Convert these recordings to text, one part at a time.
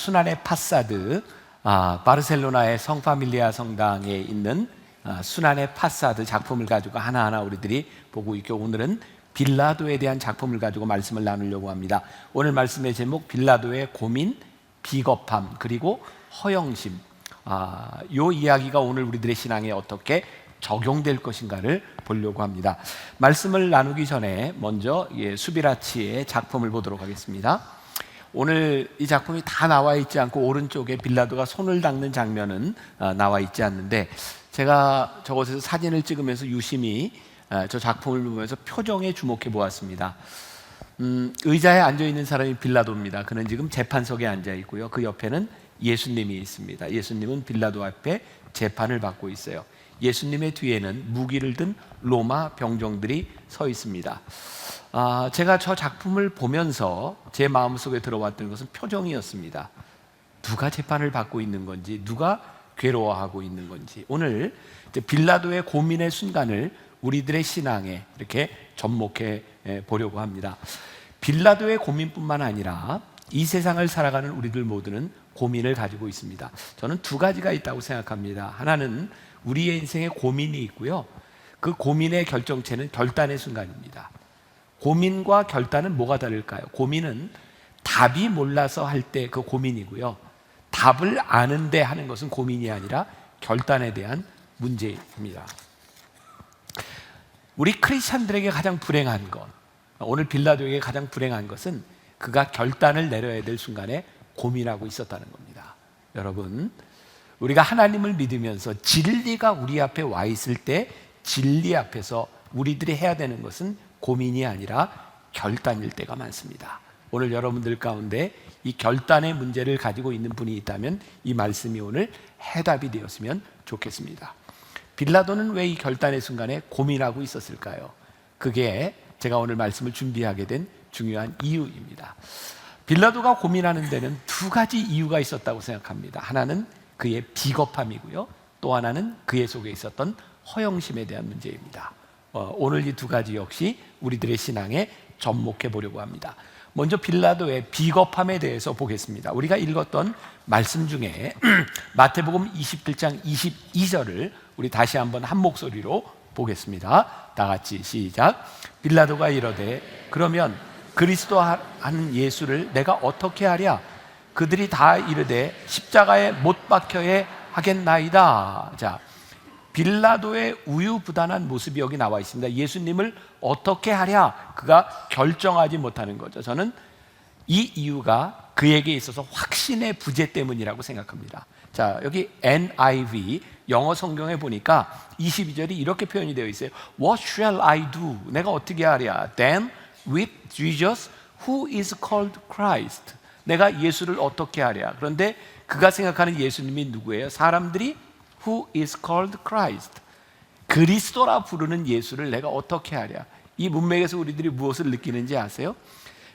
순환의 파사드, 바르셀로나의 성파밀리아 성당에 있는 순환의 파사드 작품을 가지고 하나하나 우리들이 보고 있고, 오늘은 빌라도에 대한 작품을 가지고 말씀을 나누려고 합니다. 오늘 말씀의 제목, 빌라도의 고민, 비겁함, 그리고 허영심. 이 이야기가 오늘 우리들의 신앙에 어떻게 적용될 것인가를 보려고 합니다. 말씀을 나누기 전에 먼저 수비라치의 작품을 보도록 하겠습니다. 오늘 이 작품이 다 나와 있지 않고 오른쪽에 빌라도가 손을 닦는 장면은 나와 있지 않는데, 제가 저곳에서 사진을 찍으면서 유심히 저 작품을 보면서 표정에 주목해 보았습니다. 의자에 앉아있는 사람이 빌라도입니다. 그는 지금 재판석에 앉아 있고요, 그 옆에는 예수님이 있습니다. 예수님은 빌라도 앞에 재판을 받고 있어요. 예수님의 뒤에는 무기를 든 로마 병정들이 서 있습니다. 제가 저 작품을 보면서 제 마음속에 들어왔던 것은 표정이었습니다. 누가 재판을 받고 있는 건지, 누가 괴로워하고 있는 건지. 오늘 빌라도의 고민의 순간을 우리들의 신앙에 이렇게 접목해 보려고 합니다. 빌라도의 고민뿐만 아니라 이 세상을 살아가는 우리들 모두는 고민을 가지고 있습니다. 저는 두 가지가 있다고 생각합니다. 하나는 우리의 인생에 고민이 있고요, 그 고민의 결정체는 결단의 순간입니다. 고민과 결단은 뭐가 다를까요? 고민은 답이 몰라서 할 때 그 고민이고요, 답을 아는데 하는 것은 고민이 아니라 결단에 대한 문제입니다. 우리 크리스찬들에게 가장 불행한 것, 오늘 빌라도에게 가장 불행한 것은 그가 결단을 내려야 될 순간에 고민하고 있었다는 겁니다. 여러분, 우리가 하나님을 믿으면서 진리가 우리 앞에 와 있을 때 진리 앞에서 우리들이 해야 되는 것은 고민이 아니라 결단일 때가 많습니다. 오늘 여러분들 가운데 이 결단의 문제를 가지고 있는 분이 있다면 이 말씀이 오늘 해답이 되었으면 좋겠습니다. 빌라도는 왜 이 결단의 순간에 고민하고 있었을까요? 그게 제가 오늘 말씀을 준비하게 된 중요한 이유입니다. 빌라도가 고민하는 데는 두 가지 이유가 있었다고 생각합니다. 하나는 그의 비겁함이고요, 또 하나는 그의 속에 있었던 허영심에 대한 문제입니다. 오늘 이 두 가지 역시 우리들의 신앙에 접목해 보려고 합니다. 먼저 빌라도의 비겁함에 대해서 보겠습니다. 우리가 읽었던 말씀 중에 마태복음 21장 22절을 우리 다시 한번 한 목소리로 보겠습니다. 다 같이 시작. 빌라도가 이르되 그러면 그리스도 하는 예수를 내가 어떻게 하랴? 그들이 다 이르되 십자가에 못 박혀야 하겠나이다. 자, 빌라도의 우유부단한 모습이 여기 나와 있습니다. 예수님을 어떻게 하랴? 그가 결정하지 못하는 거죠. 저는 이 이유가 그에게 있어서 확신의 부재 때문이라고 생각합니다. 자, 여기 NIV 영어 성경에 보니까 22절이 이렇게 표현이 되어 있어요. What shall I do? 내가 어떻게 하랴? Then with Jesus who is called Christ. 내가 예수를 어떻게 하랴? 그런데 그가 생각하는 예수님이 누구예요? 사람들이 who is called Christ, 그리스도라 부르는 예수를 내가 어떻게 하랴? 이 문맥에서 우리들이 무엇을 느끼는지 아세요?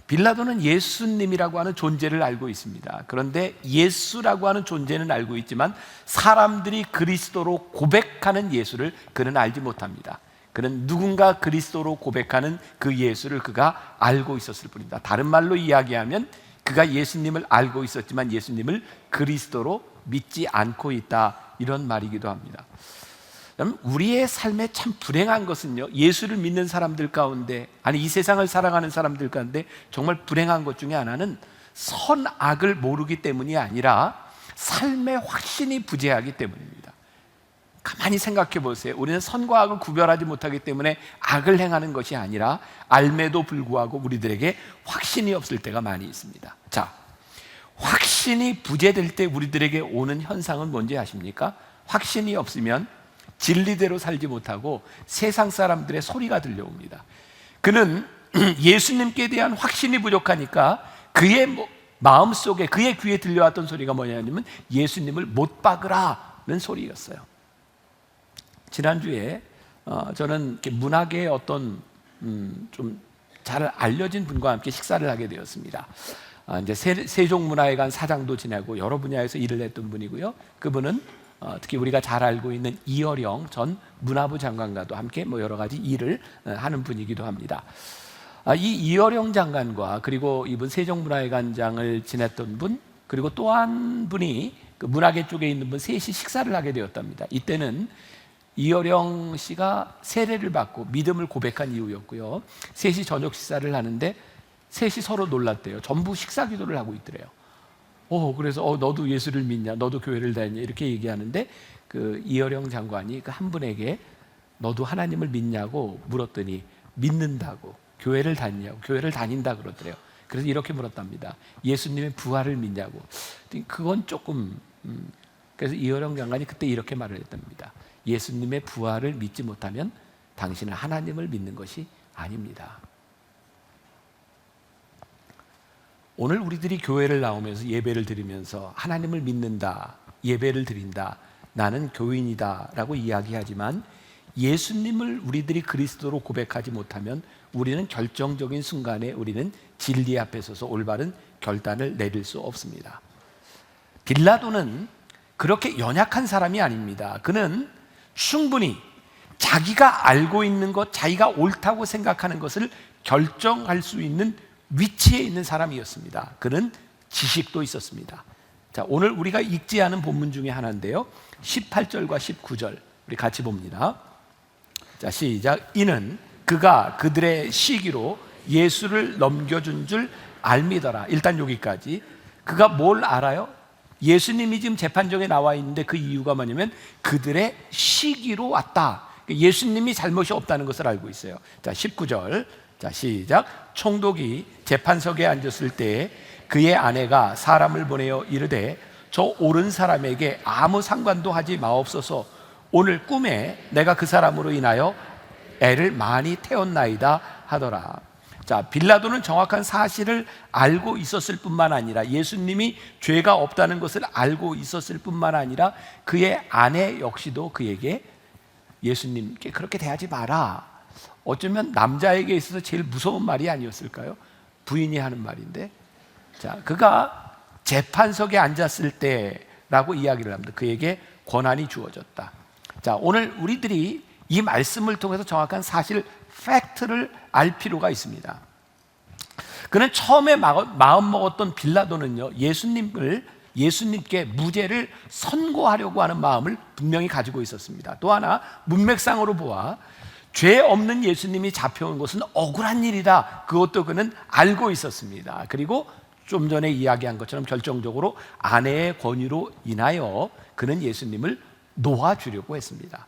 빌라도는 예수님이라고 하는 존재를 알고 있습니다. 그런데 예수라고 하는 존재는 알고 있지만 사람들이 그리스도로 고백하는 예수를 그는 알지 못합니다. 그는 누군가 그리스도로 고백하는 그 예수를 그가 알고 있었을 뿐입니다. 다른 말로 이야기하면 그가 예수님을 알고 있었지만 예수님을 그리스도로 믿지 않고 있다, 이런 말이기도 합니다. 우리의 삶에 참 불행한 것은요, 예수를 믿는 사람들 가운데, 아니 이 세상을 살아가는 사람들 가운데 정말 불행한 것 중에 하나는 선악을 모르기 때문이 아니라 삶의 확신이 부재하기 때문입니다. 가만히 생각해 보세요. 우리는 선과 악을 구별하지 못하기 때문에 악을 행하는 것이 아니라 알매도 불구하고 우리들에게 확신이 없을 때가 많이 있습니다. 자, 확신이 부재될 때 우리들에게 오는 현상은 뭔지 아십니까? 확신이 없으면 진리대로 살지 못하고 세상 사람들의 소리가 들려옵니다. 그는 예수님께 대한 확신이 부족하니까 그의 마음속에, 그의 귀에 들려왔던 소리가 뭐냐면 예수님을 못 박으라는 소리였어요. 지난주에 저는 문학의 어떤 좀 잘 알려진 분과 함께 식사를 하게 되었습니다. 이제 세종문화회관 사장도 지내고 여러 분야에서 일을 했던 분이고요. 그분은 특히 우리가 잘 알고 있는 이어령 전 문화부 장관과도 함께 여러 가지 일을 하는 분이기도 합니다. 이 이어령 장관과 그리고 이분 세종문화회관장을 지냈던 분, 그리고 또 한 분이 그 문화계 쪽에 있는 분 셋이 식사를 하게 되었답니다. 이때는 이어령 씨가 세례를 받고 믿음을 고백한 이후였고요. 셋이 저녁 식사를 하는데 셋이 서로 놀랐대요. 전부 식사 기도를 하고 있더래요. 그래서 너도 예수를 믿냐, 너도 교회를 다니냐 이렇게 얘기하는데 그 이어령 장관이 그 한 분에게 너도 하나님을 믿냐고 물었더니 믿는다고, 교회를 다니냐고, 교회를 다닌다 그러더래요. 그래서 이렇게 물었답니다. 예수님의 부활을 믿냐고. 그건 조금 그래서 이어령 장관이 그때 이렇게 말을 했답니다. 예수님의 부활을 믿지 못하면 당신은 하나님을 믿는 것이 아닙니다. 오늘 우리들이 교회를 나오면서 예배를 드리면서 하나님을 믿는다, 예배를 드린다, 나는 교인이다 라고 이야기하지만 예수님을 우리들이 그리스도로 고백하지 못하면 우리는 결정적인 순간에 우리는 진리 앞에 서서 올바른 결단을 내릴 수 없습니다. 빌라도는 그렇게 연약한 사람이 아닙니다. 그는 충분히 자기가 알고 있는 것, 자기가 옳다고 생각하는 것을 결정할 수 있는 위치에 있는 사람이었습니다. 그는 지식도 있었습니다. 자, 오늘 우리가 읽지 않은 본문 중에 하나인데요, 18절과 19절 우리 같이 봅니다. 자, 시작. 이는 그가 그들의 시기로 예수를 넘겨준 줄 알미더라. 일단 여기까지. 그가 뭘 알아요? 예수님이 지금 재판정에 나와 있는데 그 이유가 뭐냐면 그들의 시기로 왔다. 예수님이 잘못이 없다는 것을 알고 있어요. 자, 19절. 자, 시작. 총독이 재판석에 앉았을 때 그의 아내가 사람을 보내어 이르되 저 옳은 사람에게 아무 상관도 하지 마옵소서. 오늘 꿈에 내가 그 사람으로 인하여 애를 많이 태웠나이다 하더라. 자, 빌라도는 정확한 사실을 알고 있었을 뿐만 아니라 예수님이 죄가 없다는 것을 알고 있었을 뿐만 아니라 그의 아내 역시도 그에게 예수님께 그렇게 대하지 마라. 어쩌면 남자에게 있어서 제일 무서운 말이 아니었을까요? 부인이 하는 말인데, 자, 그가 재판석에 앉았을 때라고 이야기를 합니다. 그에게 권한이 주어졌다. 자, 오늘 우리들이 이 말씀을 통해서 정확한 사실, 팩트를 알 필요가 있습니다. 그는 처음에 마음 먹었던 빌라도는요, 예수님께 무죄를 선고하려고 하는 마음을 분명히 가지고 있었습니다. 또 하나, 문맥상으로 보아 죄 없는 예수님이 잡혀온 것은 억울한 일이다. 그것도 그는 알고 있었습니다. 그리고 좀 전에 이야기한 것처럼 결정적으로 아내의 권유로 인하여 그는 예수님을 놓아주려고 했습니다.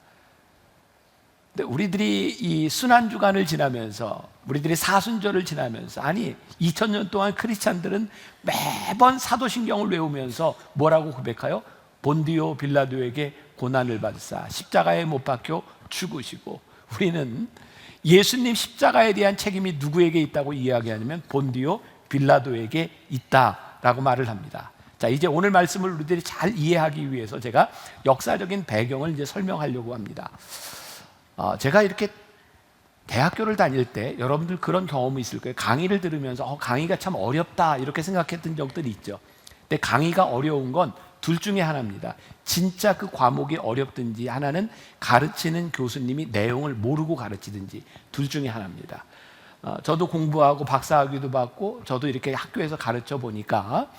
근데 우리들이 이 순환주간을 지나면서, 우리들이 사순절을 지나면서, 아니 2000년 동안 크리스찬들은 매번 사도신경을 외우면서 뭐라고 고백하여? 본디오 빌라도에게 고난을 받으사 십자가에 못 박혀 죽으시고, 우리는 예수님 십자가에 대한 책임이 누구에게 있다고 이야기하냐면 본디오 빌라도에게 있다라고 말을 합니다. 자, 이제 오늘 말씀을 우리들이 잘 이해하기 위해서 제가 역사적인 배경을 이제 설명하려고 합니다. 제가 이렇게 대학교를 다닐 때 여러분들 그런 경험이 있을 거예요. 강의를 들으면서 강의가 참 어렵다 이렇게 생각했던 적들이 있죠. 근데 강의가 어려운 건 둘 중에 하나입니다. 진짜 그 과목이 어렵든지, 하나는 가르치는 교수님이 내용을 모르고 가르치든지, 둘 중에 하나입니다. 저도 공부하고 박사학위도 받고 저도 이렇게 학교에서 가르쳐 보니까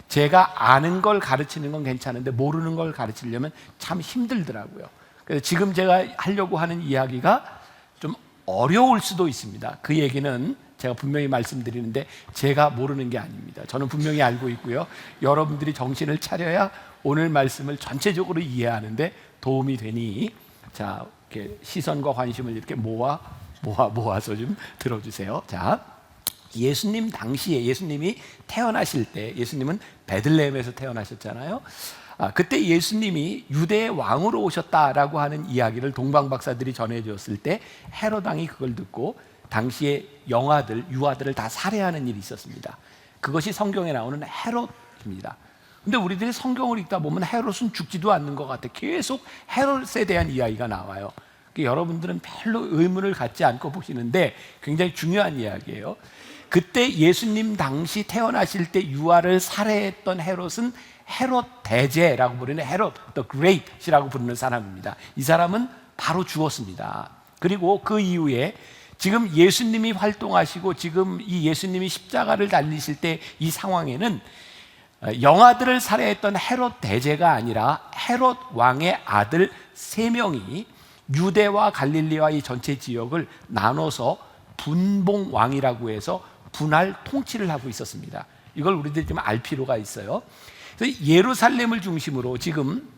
제가 아는 걸 가르치는 건 괜찮은데 모르는 걸 가르치려면 참 힘들더라고요. 그래서 지금 제가 하려고 하는 이야기가 좀 어려울 수도 있습니다. 그 얘기는 제가 분명히 말씀드리는데 제가 모르는 게 아닙니다. 저는 분명히 알고 있고요. 여러분들이 정신을 차려야 오늘 말씀을 전체적으로 이해하는데 도움이 되니, 자, 이렇게 시선과 관심을 이렇게 모아서 좀 들어주세요. 자, 예수님 당시에, 예수님이 태어나실 때, 예수님은 베들레헴에서 태어나셨잖아요. 그때 예수님이 유대의 왕으로 오셨다라고 하는 이야기를 동방박사들이 전해줬을 때 헤롯 왕이 그걸 듣고 당시에 유아들을 다 살해하는 일이 있었습니다. 그것이 성경에 나오는 헤롯입니다. 근데 우리들이 성경을 읽다 보면 헤롯은 죽지도 않는 것 같아. 계속 헤롯에 대한 이야기가 나와요. 여러분들은 별로 의문을 갖지 않고 보시는데 굉장히 중요한 이야기예요. 그때 예수님 당시 태어나실 때 유아를 살해했던 헤롯은 헤롯 대제라고 부르는 헤롯 the Great이라고 부르는 사람입니다. 이 사람은 바로 죽었습니다. 그리고 그 이후에 지금 예수님이 활동하시고 지금 이 예수님이 십자가를 달리실 때 이 상황에는 영아들을 살해했던 헤롯 대제가 아니라 헤롯 왕의 아들 3명이 유대와 갈릴리와 이 전체 지역을 나눠서 분봉왕이라고 해서 분할 통치를 하고 있었습니다. 이걸 우리들이 좀 알 필요가 있어요. 그래서 예루살렘을 중심으로 지금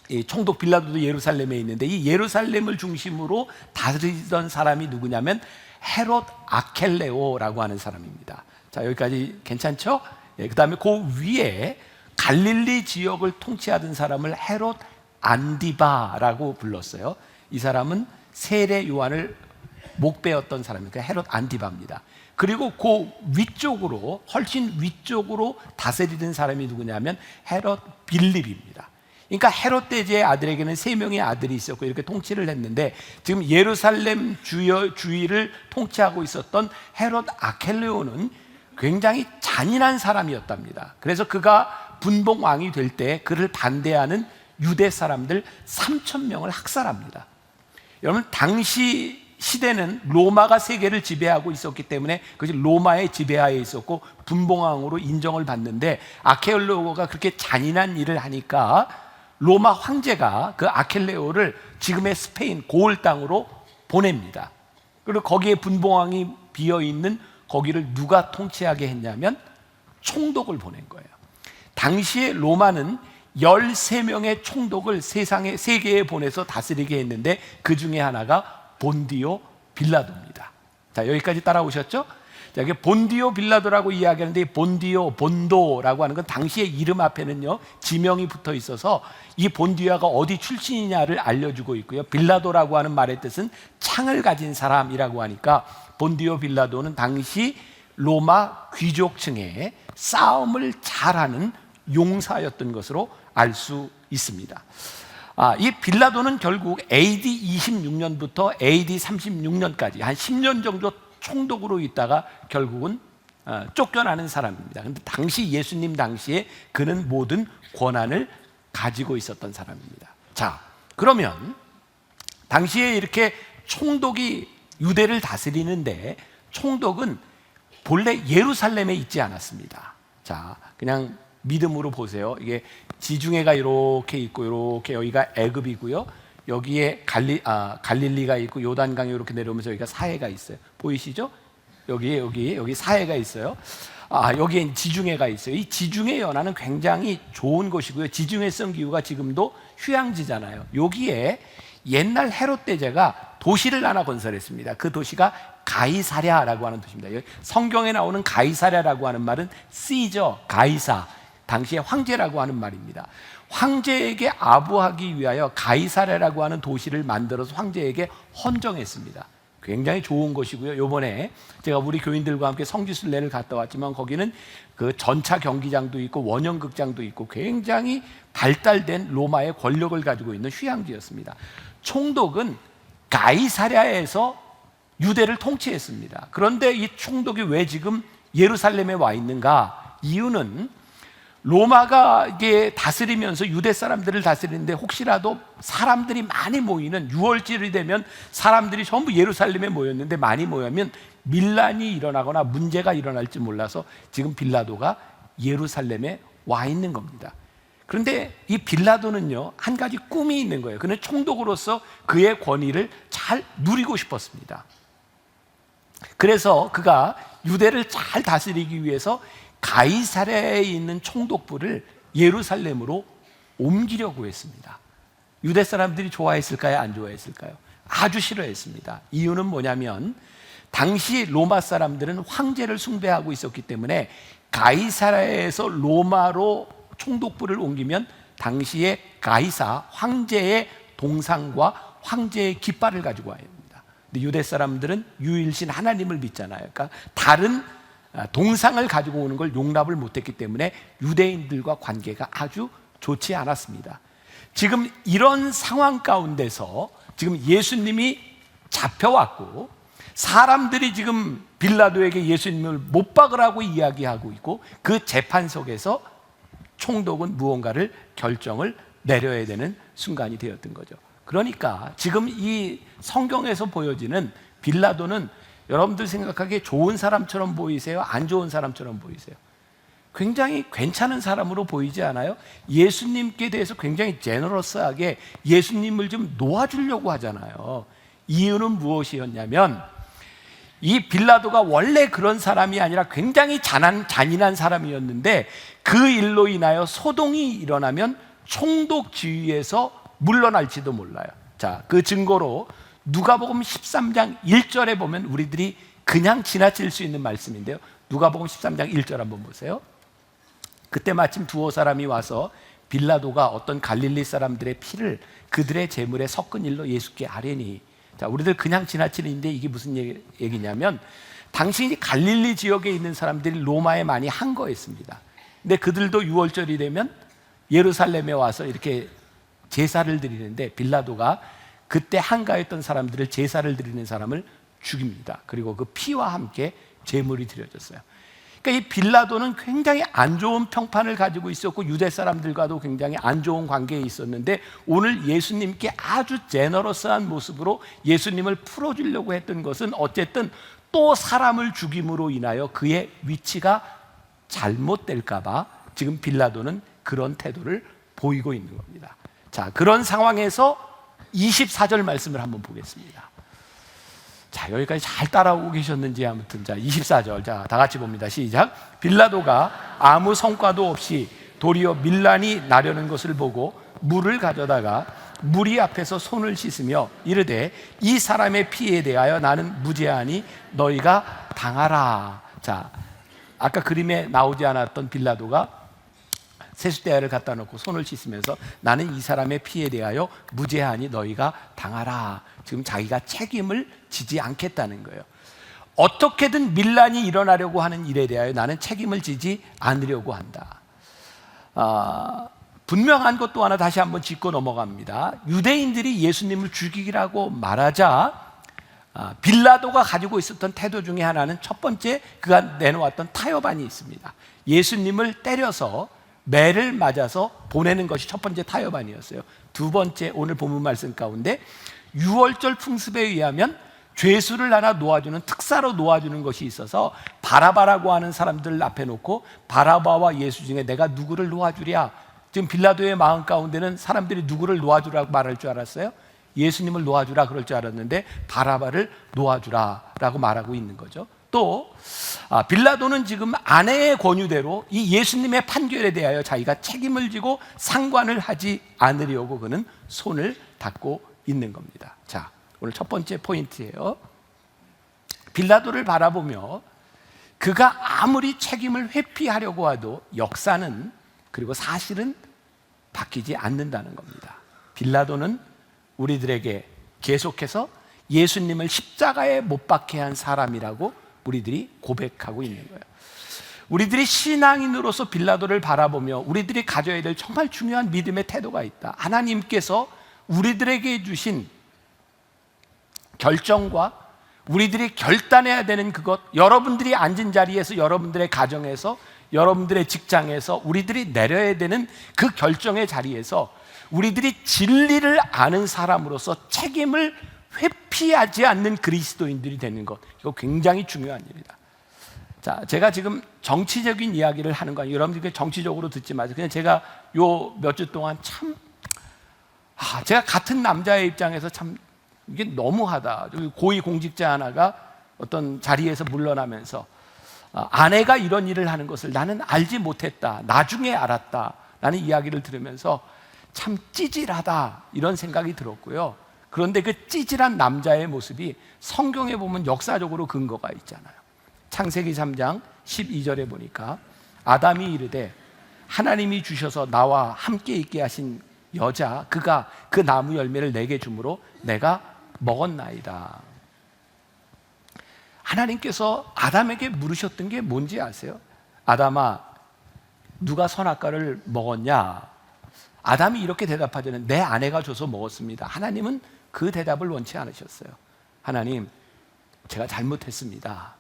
이 총독 빌라도도 예루살렘에 있는데 이 예루살렘을 중심으로 다스리던 사람이 누구냐면 헤롯 아켈레오라고 하는 사람입니다. 자, 여기까지 괜찮죠? 그 다음에 그 위에 갈릴리 지역을 통치하던 사람을 헤롯 안디바라고 불렀어요. 이 사람은 세례 요한을 목베었던 사람이니까 헤롯 안디바입니다. 그리고 그 위쪽으로 훨씬 위쪽으로 다스리던 사람이 누구냐면 헤롯 빌립입니다. 그러니까 헤롯 대제의 아들에게는 3명의 아들이 있었고 이렇게 통치를 했는데 지금 예루살렘 주위를 통치하고 있었던 헤롯 아켈레오는 굉장히 잔인한 사람이었답니다. 그래서 그가 분봉 왕이 될 때 그를 반대하는 유대 사람들 3,000명을 학살합니다. 여러분, 당시 시대는 로마가 세계를 지배하고 있었기 때문에 그것이 로마의 지배하에 있었고 분봉왕으로 인정을 받는데 아켈레오가 그렇게 잔인한 일을 하니까 로마 황제가 그 아켈레오를 지금의 스페인 고을 땅으로 보냅니다. 그리고 거기에 분봉왕이 비어있는 거기를 누가 통치하게 했냐면 총독을 보낸 거예요. 당시에 로마는 13명의 총독을 세계에 보내서 다스리게 했는데 그 중에 하나가 본디오 빌라도입니다. 자, 여기까지 따라오셨죠? 자, 이게 본디오 빌라도라고 이야기하는데 본도라고 하는 건 당시의 이름 앞에는요 지명이 붙어 있어서 이 본디오가 어디 출신이냐를 알려주고 있고요. 빌라도라고 하는 말의 뜻은 창을 가진 사람이라고 하니까 본디오 빌라도는 당시 로마 귀족층의 싸움을 잘하는 용사였던 것으로 알 수 있습니다. 이 빌라도는 결국 AD 26년부터 AD 36년까지 한 10년 정도 총독으로 있다가 결국은 쫓겨나는 사람입니다. 그런데 당시 예수님 당시에 그는 모든 권한을 가지고 있었던 사람입니다. 자, 그러면 당시에 이렇게 총독이 유대를 다스리는데 총독은 본래 예루살렘에 있지 않았습니다. 자, 그냥 믿음으로 보세요. 이게 지중해가 이렇게 있고 이렇게 여기가 애굽이고요. 여기에 갈릴리가 있고 요단강이 이렇게 내려오면서 여기가 사해가 있어요. 보이시죠? 여기 사해가 있어요. 여기에 지중해가 있어요. 이 지중해 연안은 굉장히 좋은 곳이고요. 지중해성 기후가 지금도 휴양지잖아요. 여기에 옛날 헤롯 대제가 도시를 하나 건설했습니다. 그 도시가 가이사랴라고 하는 도시입니다. 여기 성경에 나오는 가이사랴라고 하는 말은 시저, 가이사, 당시의 황제라고 하는 말입니다. 황제에게 아부하기 위하여 가이사랴라고 하는 도시를 만들어서 황제에게 헌정했습니다. 굉장히 좋은 곳이고요. 이번에 제가 우리 교인들과 함께 성지순례를 갔다 왔지만 거기는 그 전차 경기장도 있고 원형극장도 있고 굉장히 발달된 로마의 권력을 가지고 있는 휴양지였습니다. 총독은 가이사랴에서 유대를 통치했습니다. 그런데 이 총독이 왜 지금 예루살렘에 와 있는가? 이유는 로마가 이게 다스리면서 유대 사람들을 다스리는데 혹시라도 사람들이 많이 모이는 6월절이 되면 사람들이 전부 예루살렘에 모였는데 많이 모이면 밀란이 일어나거나 문제가 일어날지 몰라서 지금 빌라도가 예루살렘에 와 있는 겁니다. 그런데 이 빌라도는요 한 가지 꿈이 있는 거예요. 그는 총독으로서 그의 권위를 잘 누리고 싶었습니다. 그래서 그가 유대를 잘 다스리기 위해서 가이사랴에 있는 총독부를 예루살렘으로 옮기려고 했습니다. 유대 사람들이 좋아했을까요? 안 좋아했을까요? 아주 싫어했습니다. 이유는 뭐냐면 당시 로마 사람들은 황제를 숭배하고 있었기 때문에 가이사랴에서 로마로 총독부를 옮기면 당시에 가이사 황제의 동상과 황제의 깃발을 가지고 와야 합니다. 근데 유대 사람들은 유일신 하나님을 믿잖아요. 그러니까 다른 동상을 가지고 오는 걸 용납을 못했기 때문에 유대인들과 관계가 아주 좋지 않았습니다. 지금 이런 상황 가운데서 지금 예수님이 잡혀왔고 사람들이 지금 빌라도에게 예수님을 못 박으라고 이야기하고 있고 그 재판 속에서 총독은 무언가를 결정을 내려야 되는 순간이 되었던 거죠. 그러니까 지금 이 성경에서 보여지는 빌라도는 여러분들 생각하기에 좋은 사람처럼 보이세요? 안 좋은 사람처럼 보이세요? 굉장히 괜찮은 사람으로 보이지 않아요? 예수님께 대해서 굉장히 제너러스하게 예수님을 좀 놓아주려고 하잖아요. 이유는 무엇이었냐면 이 빌라도가 원래 그런 사람이 아니라 굉장히 잔인한 사람이었는데 그 일로 인하여 소동이 일어나면 총독 지위에서 물러날지도 몰라요. 자, 그 증거로 누가복음 13장 1절에 보면 우리들이 그냥 지나칠 수 있는 말씀인데요. 누가복음 13장 1절 한번 보세요. 그때 마침 두어 사람이 와서 빌라도가 어떤 갈릴리 사람들의 피를 그들의 제물에 섞은 일로 예수께 아뢰니. 자, 우리들 그냥 지나치는데 이게 무슨 얘기냐면 당신이 갈릴리 지역에 있는 사람들이 로마에 많이 항거했습니다. 근데 그들도 6월절이 되면 예루살렘에 와서 이렇게 제사를 드리는데 빌라도가 그때 항가했던 사람들을 제사를 드리는 사람을 죽입니다. 그리고 그 피와 함께 제물이 드려졌어요. 그러니까 이 빌라도는 굉장히 안 좋은 평판을 가지고 있었고 유대 사람들과도 굉장히 안 좋은 관계에 있었는데 오늘 예수님께 아주 제너러스한 모습으로 예수님을 풀어주려고 했던 것은 어쨌든 또 사람을 죽임으로 인하여 그의 위치가 잘못될까 봐 지금 빌라도는 그런 태도를 보이고 있는 겁니다. 자, 그런 상황에서 24절 말씀을 한번 보겠습니다. 자, 여기까지 잘 따라오고 계셨는지 아무튼 자, 24절. 자, 다 같이 봅니다. 시작. 빌라도가 아무 성과도 없이 도리어 밀란이 나려는 것을 보고 물을 가져다가 무리 앞에서 손을 씻으며 이르되 이 사람의 피에 대하여 나는 무죄하니 너희가 당하라. 자, 아까 그림에 나오지 않았던 빌라도가 세숫대야를 갖다 놓고 손을 씻으면서 나는 이 사람의 피에 대하여 무죄하니 너희가 당하라. 지금 자기가 책임을 지지 않겠다는 거예요. 어떻게든 밀란이 일어나려고 하는 일에 대하여 나는 책임을 지지 않으려고 한다. 분명한 것 또 하나 다시 한번 짚고 넘어갑니다. 유대인들이 예수님을 죽이라고 말하자 빌라도가 가지고 있었던 태도 중에 하나는 첫 번째 그가 내놓았던 타협안이 있습니다. 예수님을 때려서 매를 맞아서 보내는 것이 첫 번째 타협안이었어요. 두 번째 오늘 본문 말씀 가운데 유월절 풍습에 의하면 죄수를 하나 놓아주는 특사로 놓아주는 것이 있어서 바라바라고 하는 사람들을 앞에 놓고 바라바와 예수 중에 내가 누구를 놓아주랴. 지금 빌라도의 마음 가운데는 사람들이 누구를 놓아주라고 말할 줄 알았어요? 예수님을 놓아주라 그럴 줄 알았는데 바라바를 놓아주라라고 말하고 있는 거죠. 또 빌라도는 지금 아내의 권유대로 이 예수님의 판결에 대하여 자기가 책임을 지고 상관을 하지 않으려고 그는 손을 닫고 있는 겁니다. 자, 오늘 첫 번째 포인트예요. 빌라도를 바라보며 그가 아무리 책임을 회피하려고 해도 역사는 그리고 사실은 바뀌지 않는다는 겁니다. 빌라도는 우리들에게 계속해서 예수님을 십자가에 못 박게 한 사람이라고 우리들이 고백하고 있는 거예요. 우리들이 신앙인으로서 빌라도를 바라보며 우리들이 가져야 될 정말 중요한 믿음의 태도가 있다. 하나님께서 우리들에게 주신 결정과 우리들이 결단해야 되는 그것, 여러분들이 앉은 자리에서 여러분들의 가정에서 여러분들의 직장에서 우리들이 내려야 되는 그 결정의 자리에서 우리들이 진리를 아는 사람으로서 책임을 회피하지 않는 그리스도인들이 되는 것, 이거 굉장히 중요한 일이다. 자, 제가 지금 정치적인 이야기를 하는 거 아니에요. 여러분들께 정치적으로 듣지 마세요. 그냥 제가 요 몇 주 동안 참 제가 같은 남자의 입장에서 참 이게 너무하다. 고위 공직자 하나가 어떤 자리에서 물러나면서 아내가 이런 일을 하는 것을 나는 알지 못했다, 나중에 알았다 라는 이야기를 들으면서 참 찌질하다 이런 생각이 들었고요. 그런데 그 찌질한 남자의 모습이 성경에 보면 역사적으로 근거가 있잖아요. 창세기 3장 12절에 보니까 아담이 이르되 하나님이 주셔서 나와 함께 있게 하신 여자 그가 그 나무 열매를 내게 주므로 내가 먹었나이다. 하나님께서 아담에게 물으셨던 게 뭔지 아세요? 아담아, 누가 선악과를 먹었냐? 아담이 이렇게 대답하자면 내 아내가 줘서 먹었습니다. 하나님은 그 대답을 원치 않으셨어요. 하나님, 제가 잘못했습니다.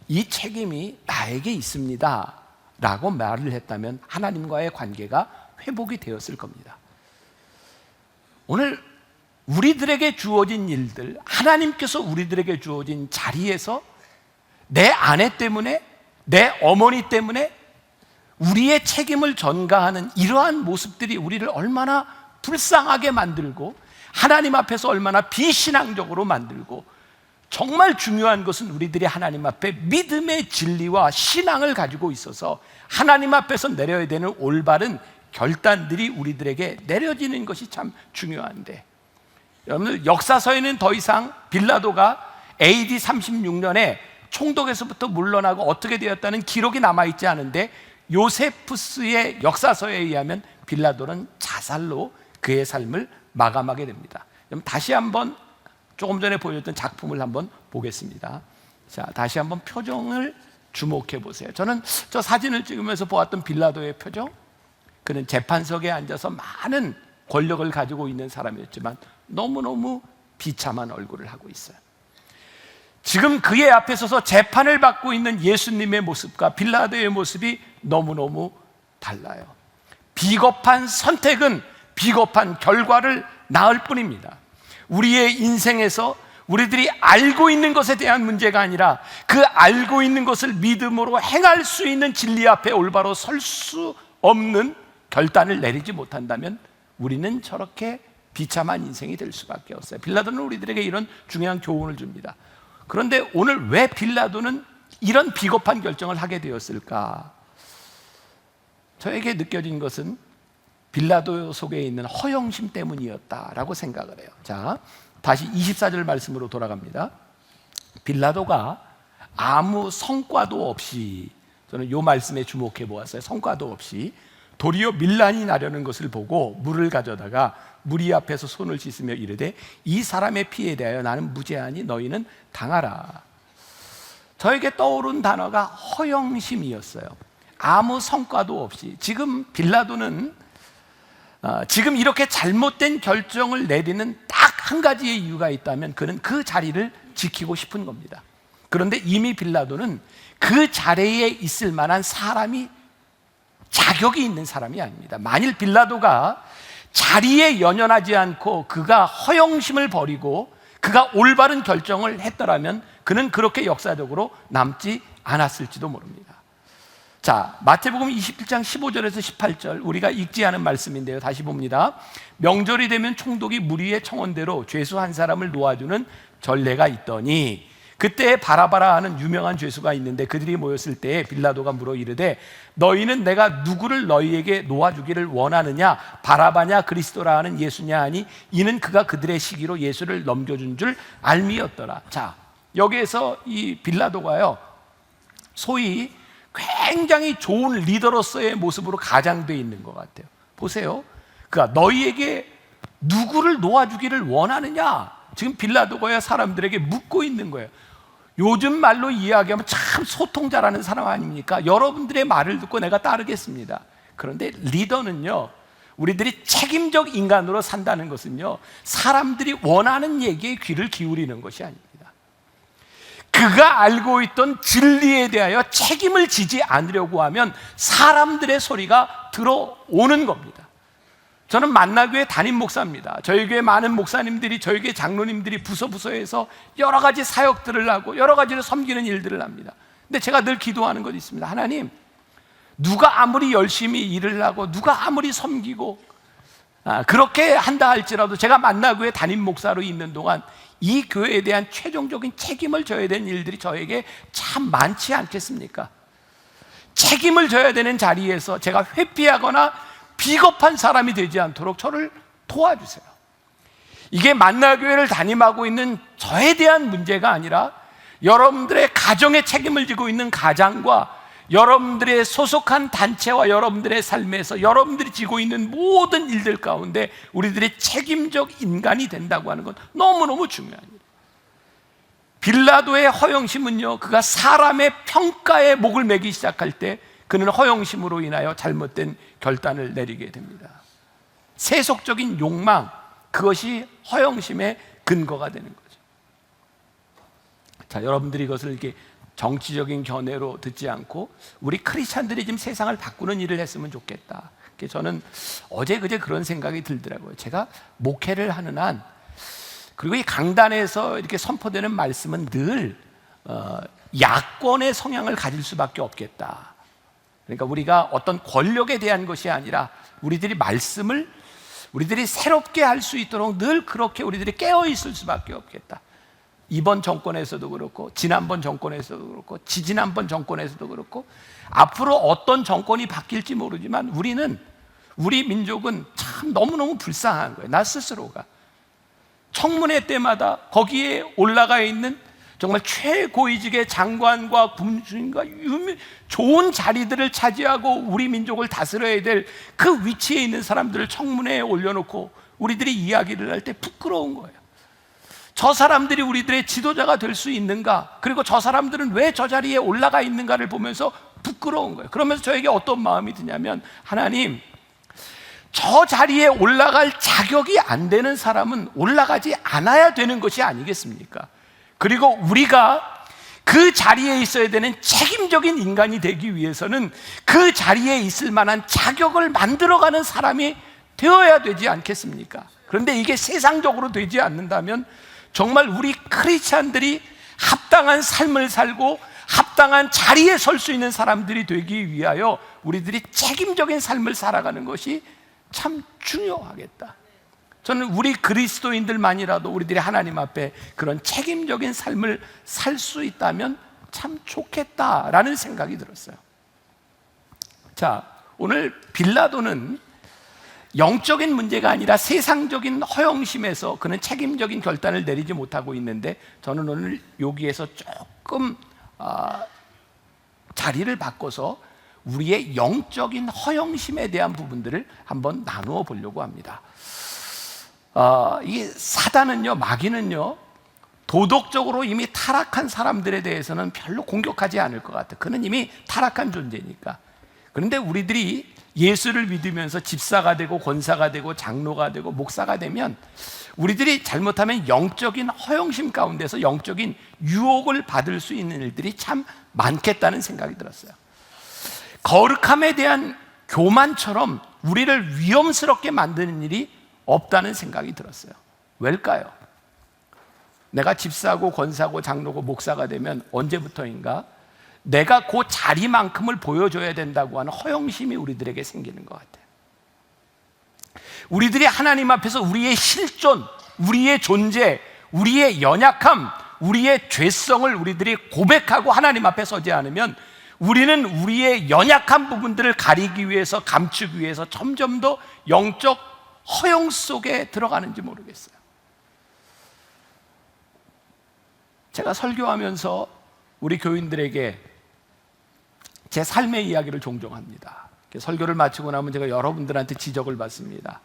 이 책임이 나에게 있습니다 라고 말을 했다면 하나님과의 관계가 회복이 되었을 겁니다. 오늘 우리들에게 주어진 일들, 하나님께서 우리들에게 주어진 자리에서 내 아내 때문에, 내 어머니 때문에, 우리의 책임을 전가하는 이러한 모습들이 우리를 얼마나 불쌍하게 만들고 하나님 앞에서 얼마나 비신앙적으로 만들고, 정말 중요한 것은 우리들이 하나님 앞에 믿음의 진리와 신앙을 가지고 있어서 하나님 앞에서 내려야 되는 올바른 결단들이 우리들에게 내려지는 것이 참 중요한데, 여러분들 역사서에는 더 이상 빌라도가 AD 36년에 총독에서부터 물러나고 어떻게 되었다는 기록이 남아있지 않은데, 요세푸스의 역사서에 의하면 빌라도는 자살로 그의 삶을 마감하게 됩니다. 그럼 다시 한번 조금 전에 보여줬던 작품을 한번 보겠습니다. 자, 다시 한번 표정을 주목해 보세요. 저는 저 사진을 찍으면서 보았던 빌라도의 표정, 그는 재판석에 앉아서 많은 권력을 가지고 있는 사람이었지만 너무너무 비참한 얼굴을 하고 있어요. 지금 그의 앞에 서서 재판을 받고 있는 예수님의 모습과 빌라도의 모습이 너무너무 달라요. 비겁한 선택은 비겁한 결과를 낳을 뿐입니다. 우리의 인생에서 우리들이 알고 있는 것에 대한 문제가 아니라 그 알고 있는 것을 믿음으로 행할 수 있는 진리 앞에 올바로 설 수 없는 결단을 내리지 못한다면 우리는 저렇게 비참한 인생이 될 수밖에 없어요. 빌라도는 우리들에게 이런 중요한 교훈을 줍니다. 그런데 오늘 왜 빌라도는 이런 비겁한 결정을 하게 되었을까? 저에게 느껴진 것은 빌라도 속에 있는 허영심 때문이었다라고 생각을 해요. 자, 다시 24절 말씀으로 돌아갑니다. 빌라도가 아무 성과도 없이, 저는 이 말씀에 주목해 보았어요. 성과도 없이 도리어 밀란이 나려는 것을 보고 물을 가져다가 무리 앞에서 손을 씻으며 이르되 이 사람의 피에 대하여 나는 무죄하니 너희는 당하라. 저에게 떠오른 단어가 허영심이었어요. 아무 성과도 없이. 지금 빌라도는 지금 이렇게 잘못된 결정을 내리는 딱 한 가지의 이유가 있다면 그는 그 자리를 지키고 싶은 겁니다. 그런데 이미 빌라도는 그 자리에 있을 만한 사람이, 자격이 있는 사람이 아닙니다. 만일 빌라도가 자리에 연연하지 않고 그가 허영심을 버리고 그가 올바른 결정을 했더라면 그는 그렇게 역사적으로 남지 않았을지도 모릅니다. 자, 마태복음 27장 15절에서 18절 우리가 읽지 않은 말씀인데요, 다시 봅니다. 명절이 되면 총독이 무리의 청원대로 죄수 한 사람을 놓아주는 전례가 있더니 그때 바라바라 하는 유명한 죄수가 있는데 그들이 모였을 때에 빌라도가 물어 이르되 너희는 내가 누구를 너희에게 놓아주기를 원하느냐, 바라바냐 그리스도라 하는 예수냐 하니 이는 그가 그들의 시기로 예수를 넘겨준 줄 알미였더라. 자, 여기에서 이 빌라도가요, 소위 굉장히 좋은 리더로서의 모습으로 가장되어 있는 것 같아요. 보세요. 그러니까 너희에게 누구를 놓아주기를 원하느냐, 지금 빌라도가 사람들에게 묻고 있는 거예요. 요즘 말로 이야기하면 참 소통 잘하는 사람 아닙니까? 여러분들의 말을 듣고 내가 따르겠습니다. 그런데 리더는요, 우리들이 책임적 인간으로 산다는 것은요, 사람들이 원하는 얘기에 귀를 기울이는 것이 아닙니다. 그가 알고 있던 진리에 대하여 책임을 지지 않으려고 하면 사람들의 소리가 들어오는 겁니다. 저는 만나교회 담임 목사입니다. 저희 교회 많은 목사님들이, 저희 교회 장로님들이 부서부서에서 여러 가지 사역들을 하고 여러 가지를 섬기는 일들을 합니다. 근데 제가 늘 기도하는 것이 있습니다. 하나님, 누가 아무리 열심히 일을 하고 누가 아무리 섬기고 그렇게 한다 할지라도 제가 만나교회 담임 목사로 있는 동안 이 교회에 대한 최종적인 책임을 져야 되는 일들이 저에게 참 많지 않겠습니까? 책임을 져야 되는 자리에서 제가 회피하거나 비겁한 사람이 되지 않도록 저를 도와주세요. 이게 만나교회를 담임하고 있는 저에 대한 문제가 아니라 여러분들의 가정에 책임을 지고 있는 가장과 여러분들의 소속한 단체와 여러분들의 삶에서 여러분들이 지고 있는 모든 일들 가운데 우리들의 책임적 인간이 된다고 하는 건 너무너무 중요한 일이에요. 빌라도의 허영심은요, 그가 사람의 평가에 목을 매기 시작할 때 그는 허영심으로 인하여 잘못된 결단을 내리게 됩니다. 세속적인 욕망, 그것이 허영심의 근거가 되는 거죠. 자, 여러분들이 이것을 이렇게 정치적인 견해로 듣지 않고 우리 크리스찬들이 지금 세상을 바꾸는 일을 했으면 좋겠다. 저는 어제 그제 그런 생각이 들더라고요. 제가 목회를 하는 한, 그리고 이 강단에서 이렇게 선포되는 말씀은 늘 야권의 성향을 가질 수밖에 없겠다. 그러니까 우리가 어떤 권력에 대한 것이 아니라 우리들이 말씀을 우리들이 새롭게 할 수 있도록 늘 그렇게 우리들이 깨어 있을 수밖에 없겠다. 이번 정권에서도 그렇고 지난번 정권에서도 그렇고 지지난번 정권에서도 그렇고 앞으로 어떤 정권이 바뀔지 모르지만 우리 민족은 참 너무너무 불쌍한 거예요. 나 스스로가 청문회 때마다 거기에 올라가 있는 정말 최고위직의 장관과 군수님과 좋은 자리들을 차지하고 우리 민족을 다스려야 될 그 위치에 있는 사람들을 청문회에 올려놓고 우리들이 이야기를 할 때 부끄러운 거예요. 저 사람들이 우리들의 지도자가 될 수 있는가? 그리고 저 사람들은 왜 저 자리에 올라가 있는가를 보면서 부끄러운 거예요. 그러면서 저에게 어떤 마음이 드냐면, 하나님, 저 자리에 올라갈 자격이 안 되는 사람은 올라가지 않아야 되는 것이 아니겠습니까? 그리고 우리가 그 자리에 있어야 되는 책임적인 인간이 되기 위해서는 그 자리에 있을 만한 자격을 만들어가는 사람이 되어야 되지 않겠습니까? 그런데 이게 세상적으로 되지 않는다면 정말 우리 크리스찬들이 합당한 삶을 살고 합당한 자리에 설 수 있는 사람들이 되기 위하여 우리들이 책임적인 삶을 살아가는 것이 참 중요하겠다. 저는 우리 그리스도인들만이라도 우리들이 하나님 앞에 그런 책임적인 삶을 살 수 있다면 참 좋겠다라는 생각이 들었어요. 자, 오늘 빌라도는 영적인 문제가 아니라 세상적인 허영심에서 그는 책임적인 결단을 내리지 못하고 있는데, 저는 오늘 여기에서 조금 자리를 바꿔서 우리의 영적인 허영심에 대한 부분들을 한번 나누어 보려고 합니다. 이 사단은요, 마귀는요, 도덕적으로 이미 타락한 사람들에 대해서는 별로 공격하지 않을 것 같아요. 그는 이미 타락한 존재니까. 그런데 우리들이 예수를 믿으면서 집사가 되고 권사가 되고 장로가 되고 목사가 되면 우리들이 잘못하면 영적인 허영심 가운데서 영적인 유혹을 받을 수 있는 일들이 참 많겠다는 생각이 들었어요. 거룩함에 대한 교만처럼 우리를 위험스럽게 만드는 일이 없다는 생각이 들었어요. 왜일까요? 내가 집사고 권사고 장로고 목사가 되면 언제부터인가 내가 그 자리만큼을 보여줘야 된다고 하는 허영심이 우리들에게 생기는 것 같아요. 우리들이 하나님 앞에서 우리의 실존, 우리의 존재, 우리의 연약함, 우리의 죄성을 우리들이 고백하고 하나님 앞에 서지 않으면 우리는 우리의 연약한 부분들을 가리기 위해서, 감추기 위해서 점점 더 영적 허영 속에 들어가는지 모르겠어요. 제가 설교하면서 우리 교인들에게 제 삶의 이야기를 종종 합니다. 설교를 마치고 나면 제가 여러분들한테 지적을 받습니다.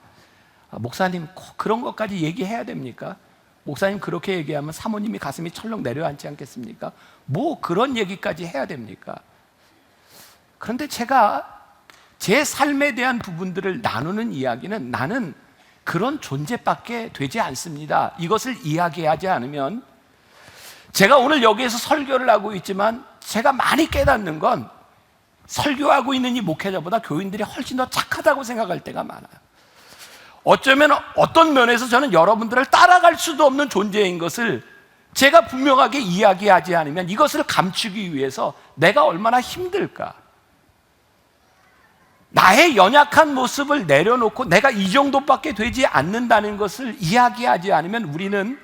목사님, 꼭 그런 것까지 얘기해야 됩니까? 목사님 그렇게 얘기하면 사모님이 가슴이 철렁 내려앉지 않겠습니까? 뭐 그런 얘기까지 해야 됩니까? 그런데 제가 제 삶에 대한 부분들을 나누는 이야기는 나는 그런 존재밖에 되지 않습니다. 이것을 이야기하지 않으면, 제가 오늘 여기에서 설교를 하고 있지만 제가 많이 깨닫는 건 설교하고 있는 이 목회자보다 교인들이 훨씬 더 착하다고 생각할 때가 많아요. 어쩌면 어떤 면에서 저는 여러분들을 따라갈 수도 없는 존재인 것을 제가 분명하게 이야기하지 않으면 이것을 감추기 위해서 내가 얼마나 힘들까. 나의 연약한 모습을 내려놓고 내가 이 정도밖에 되지 않는다는 것을 이야기하지 않으면 우리는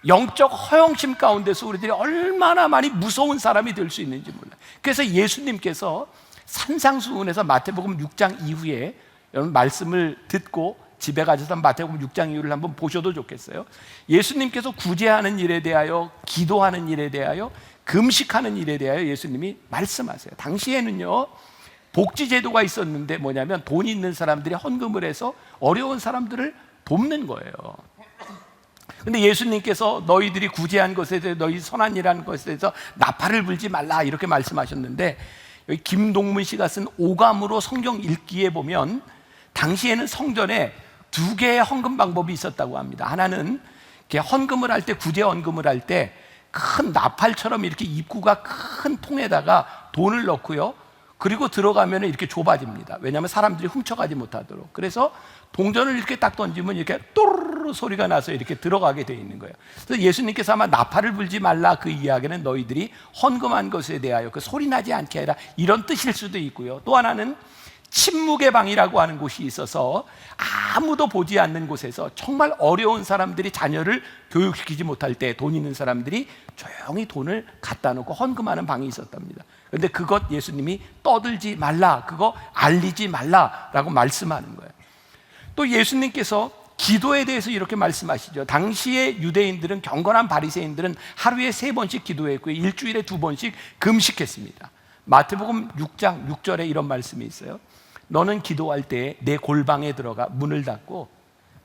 영적 허영심 가운데서 우리들이 얼마나 많이 무서운 사람이 될 수 있는지 몰라요. 그래서 예수님께서 산상수훈에서 마태복음 6장 이후에, 여러분 말씀을 듣고 집에 가셔서 마태복음 6장 이후를 한번 보셔도 좋겠어요. 예수님께서 구제하는 일에 대하여, 기도하는 일에 대하여, 금식하는 일에 대하여 예수님이 말씀하세요. 당시에는요, 복지제도가 있었는데 뭐냐면 돈 있는 사람들이 헌금을 해서 어려운 사람들을 돕는 거예요. 근데 예수님께서 너희들이 구제한 것에 대해서, 너희 선한 일한 것에 대해서 나팔을 불지 말라 이렇게 말씀하셨는데, 여기 김동문 씨가 쓴 오감으로 성경 읽기에 보면 당시에는 성전에 두 개의 헌금 방법이 있었다고 합니다. 하나는 이렇게 헌금을 할 때, 구제 헌금을 할 때 큰 나팔처럼 이렇게 입구가 큰 통에다가 돈을 넣고요, 그리고 들어가면 이렇게 좁아집니다. 왜냐하면 사람들이 훔쳐가지 못하도록. 그래서 동전을 이렇게 딱 던지면 이렇게 또르르 소리가 나서 이렇게 들어가게 돼 있는 거예요. 그래서 예수님께서 아마 나팔을 불지 말라, 그 이야기는 너희들이 헌금한 것에 대하여 그 소리 나지 않게 하라, 이런 뜻일 수도 있고요. 또 하나는 침묵의 방이라고 하는 곳이 있어서 아무도 보지 않는 곳에서 정말 어려운 사람들이 자녀를 교육시키지 못할 때 돈 있는 사람들이 조용히 돈을 갖다 놓고 헌금하는 방이 있었답니다. 그런데 그것 예수님이 떠들지 말라, 그거 알리지 말라라고 말씀하는 거예요. 또 예수님께서 기도에 대해서 이렇게 말씀하시죠. 당시의 유대인들은, 경건한 바리새인들은 하루에 3번씩 기도했고요, 일주일에 2번씩 금식했습니다. 마태복음 6장 6절에 이런 말씀이 있어요. 너는 기도할 때 내 골방에 들어가 문을 닫고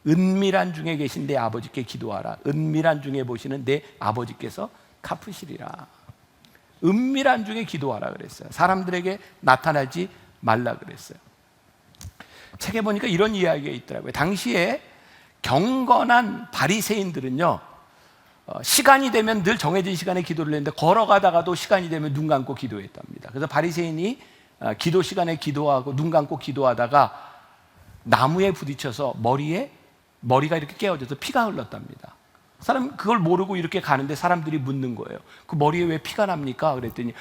은밀한 중에 계신 내 아버지께 기도하라. 은밀한 중에 보시는 내 아버지께서 갚으시리라. 은밀한 중에 기도하라 그랬어요. 사람들에게 나타나지 말라 그랬어요. 책에 보니까 이런 이야기가 있더라고요. 당시에 경건한 바리새인들은요, 시간이 되면 늘 정해진 시간에 기도를 했는데 걸어가다가도 시간이 되면 눈 감고 기도했답니다. 그래서 바리새인이 기도 시간에 기도하고 눈 감고 기도하다가 나무에 부딪혀서 머리가 이렇게 깨어져서 피가 흘렀답니다. 사람 그걸 모르고 이렇게 가는데 사람들이 묻는 거예요. 그 머리에 왜 피가 납니까? 그랬더니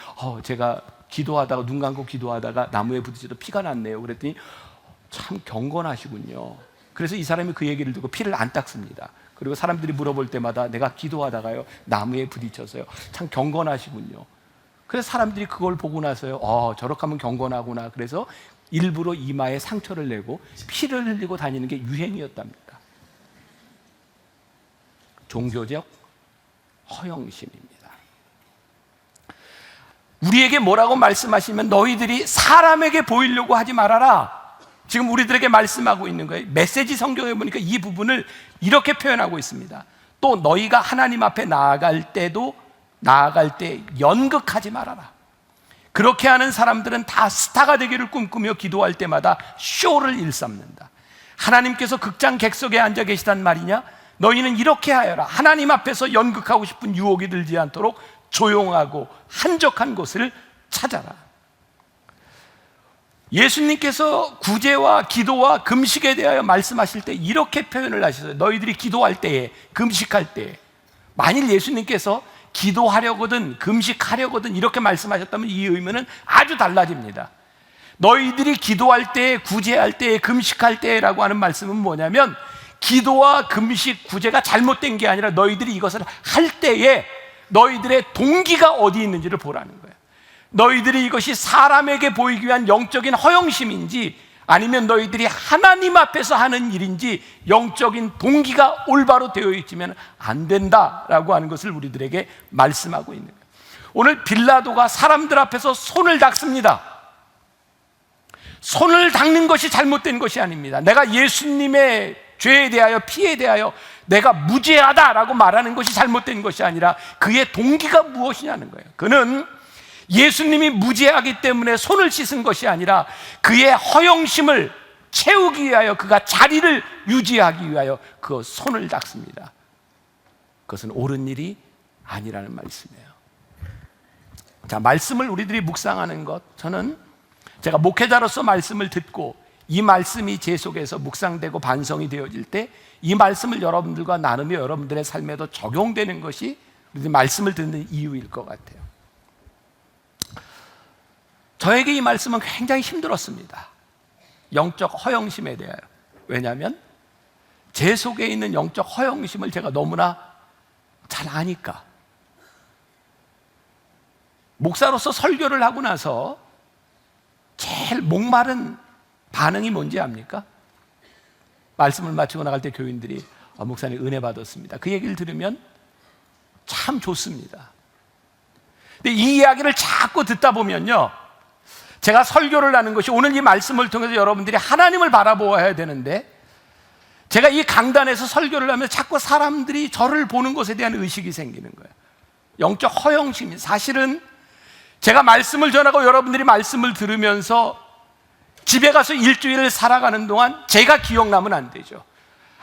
제가 기도하다가 눈 감고 기도하다가 나무에 부딪혀서 피가 났네요. 그랬더니 참 경건하시군요. 그래서 이 사람이 그 얘기를 듣고 피를 안 닦습니다. 그리고 사람들이 물어볼 때마다 내가 기도하다가요 나무에 부딪혀서요, 참 경건하시군요. 그래서 사람들이 그걸 보고 나서요, 저렇게 하면 경건하구나. 그래서 일부러 이마에 상처를 내고 피를 흘리고 다니는 게 유행이었답니다. 종교적 허영심입니다. 우리에게 뭐라고 말씀하시면 너희들이 사람에게 보이려고 하지 말아라, 지금 우리들에게 말씀하고 있는 거예요. 메시지 성경에 보니까 이 부분을 이렇게 표현하고 있습니다. 또 너희가 하나님 앞에 나아갈 때 연극하지 말아라. 그렇게 하는 사람들은 다 스타가 되기를 꿈꾸며 기도할 때마다 쇼를 일삼는다. 하나님께서 극장 객석에 앉아 계시단 말이냐? 너희는 이렇게 하여라. 하나님 앞에서 연극하고 싶은 유혹이 들지 않도록 조용하고 한적한 곳을 찾아라. 예수님께서 구제와 기도와 금식에 대하여 말씀하실 때 이렇게 표현을 하셨어요. 너희들이 기도할 때에, 금식할 때에. 만일 예수님께서 기도하려거든 금식하려거든 이렇게 말씀하셨다면 이 의미는 아주 달라집니다. 너희들이 기도할 때, 구제할 때, 금식할 때라고 하는 말씀은 뭐냐면, 기도와 금식, 구제가 잘못된 게 아니라 너희들이 이것을 할 때에 너희들의 동기가 어디 있는지를 보라는 거예요. 너희들이 이것이 사람에게 보이기 위한 영적인 허영심인지 아니면 너희들이 하나님 앞에서 하는 일인지 영적인 동기가 올바로 되어 있으면 안 된다라고 하는 것을 우리들에게 말씀하고 있는 거예요. 오늘 빌라도가 사람들 앞에서 손을 닦습니다. 손을 닦는 것이 잘못된 것이 아닙니다. 내가 예수님의 죄에 대하여, 피에 대하여 내가 무죄하다라고 말하는 것이 잘못된 것이 아니라 그의 동기가 무엇이냐는 거예요. 그는 예수님이 무죄하기 때문에 손을 씻은 것이 아니라 그의 허영심을 채우기 위하여, 그가 자리를 유지하기 위하여 그 손을 닦습니다. 그것은 옳은 일이 아니라는 말씀이에요. 자, 말씀을 우리들이 묵상하는 것, 저는 제가 목회자로서 말씀을 듣고 이 말씀이 제 속에서 묵상되고 반성이 되어질 때 이 말씀을 여러분들과 나누며 여러분들의 삶에도 적용되는 것이 우리들이 말씀을 듣는 이유일 것 같아요. 저에게 이 말씀은 굉장히 힘들었습니다. 영적 허영심에 대하여. 왜냐하면 제 속에 있는 영적 허영심을 제가 너무나 잘 아니까. 목사로서 설교를 하고 나서 제일 목마른 반응이 뭔지 압니까? 말씀을 마치고 나갈 때 교인들이 목사님 은혜 받았습니다. 그 얘기를 들으면 참 좋습니다. 근데 이 이야기를 자꾸 듣다 보면요, 제가 설교를 하는 것이 오늘 이 말씀을 통해서 여러분들이 하나님을 바라보아야 되는데, 제가 이 강단에서 설교를 하면 자꾸 사람들이 저를 보는 것에 대한 의식이 생기는 거예요. 영적 허영심이. 사실은 제가 말씀을 전하고 여러분들이 말씀을 들으면서 집에 가서 일주일을 살아가는 동안 제가 기억나면 안 되죠.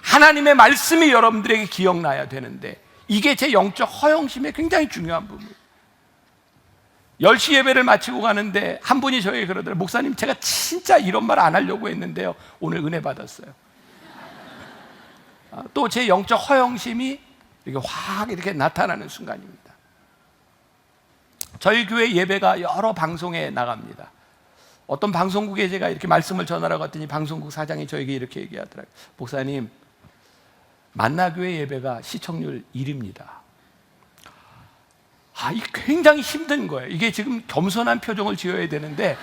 하나님의 말씀이 여러분들에게 기억나야 되는데, 이게 제 영적 허영심의 굉장히 중요한 부분이에요. 10시 예배를 마치고 가는데 한 분이 저에게 그러더라고요. 목사님, 제가 진짜 이런 말 안 하려고 했는데요, 오늘 은혜 받았어요. 또 제 영적 허영심이 이렇게 확 이렇게 나타나는 순간입니다. 저희 교회 예배가 여러 방송에 나갑니다. 어떤 방송국에 제가 이렇게 말씀을 전하러 갔더니 방송국 사장이 저에게 이렇게 얘기하더라고요. 목사님, 만나교회 예배가 시청률 1위입니다. 이게 굉장히 힘든 거예요. 이게 지금 겸손한 표정을 지어야 되는데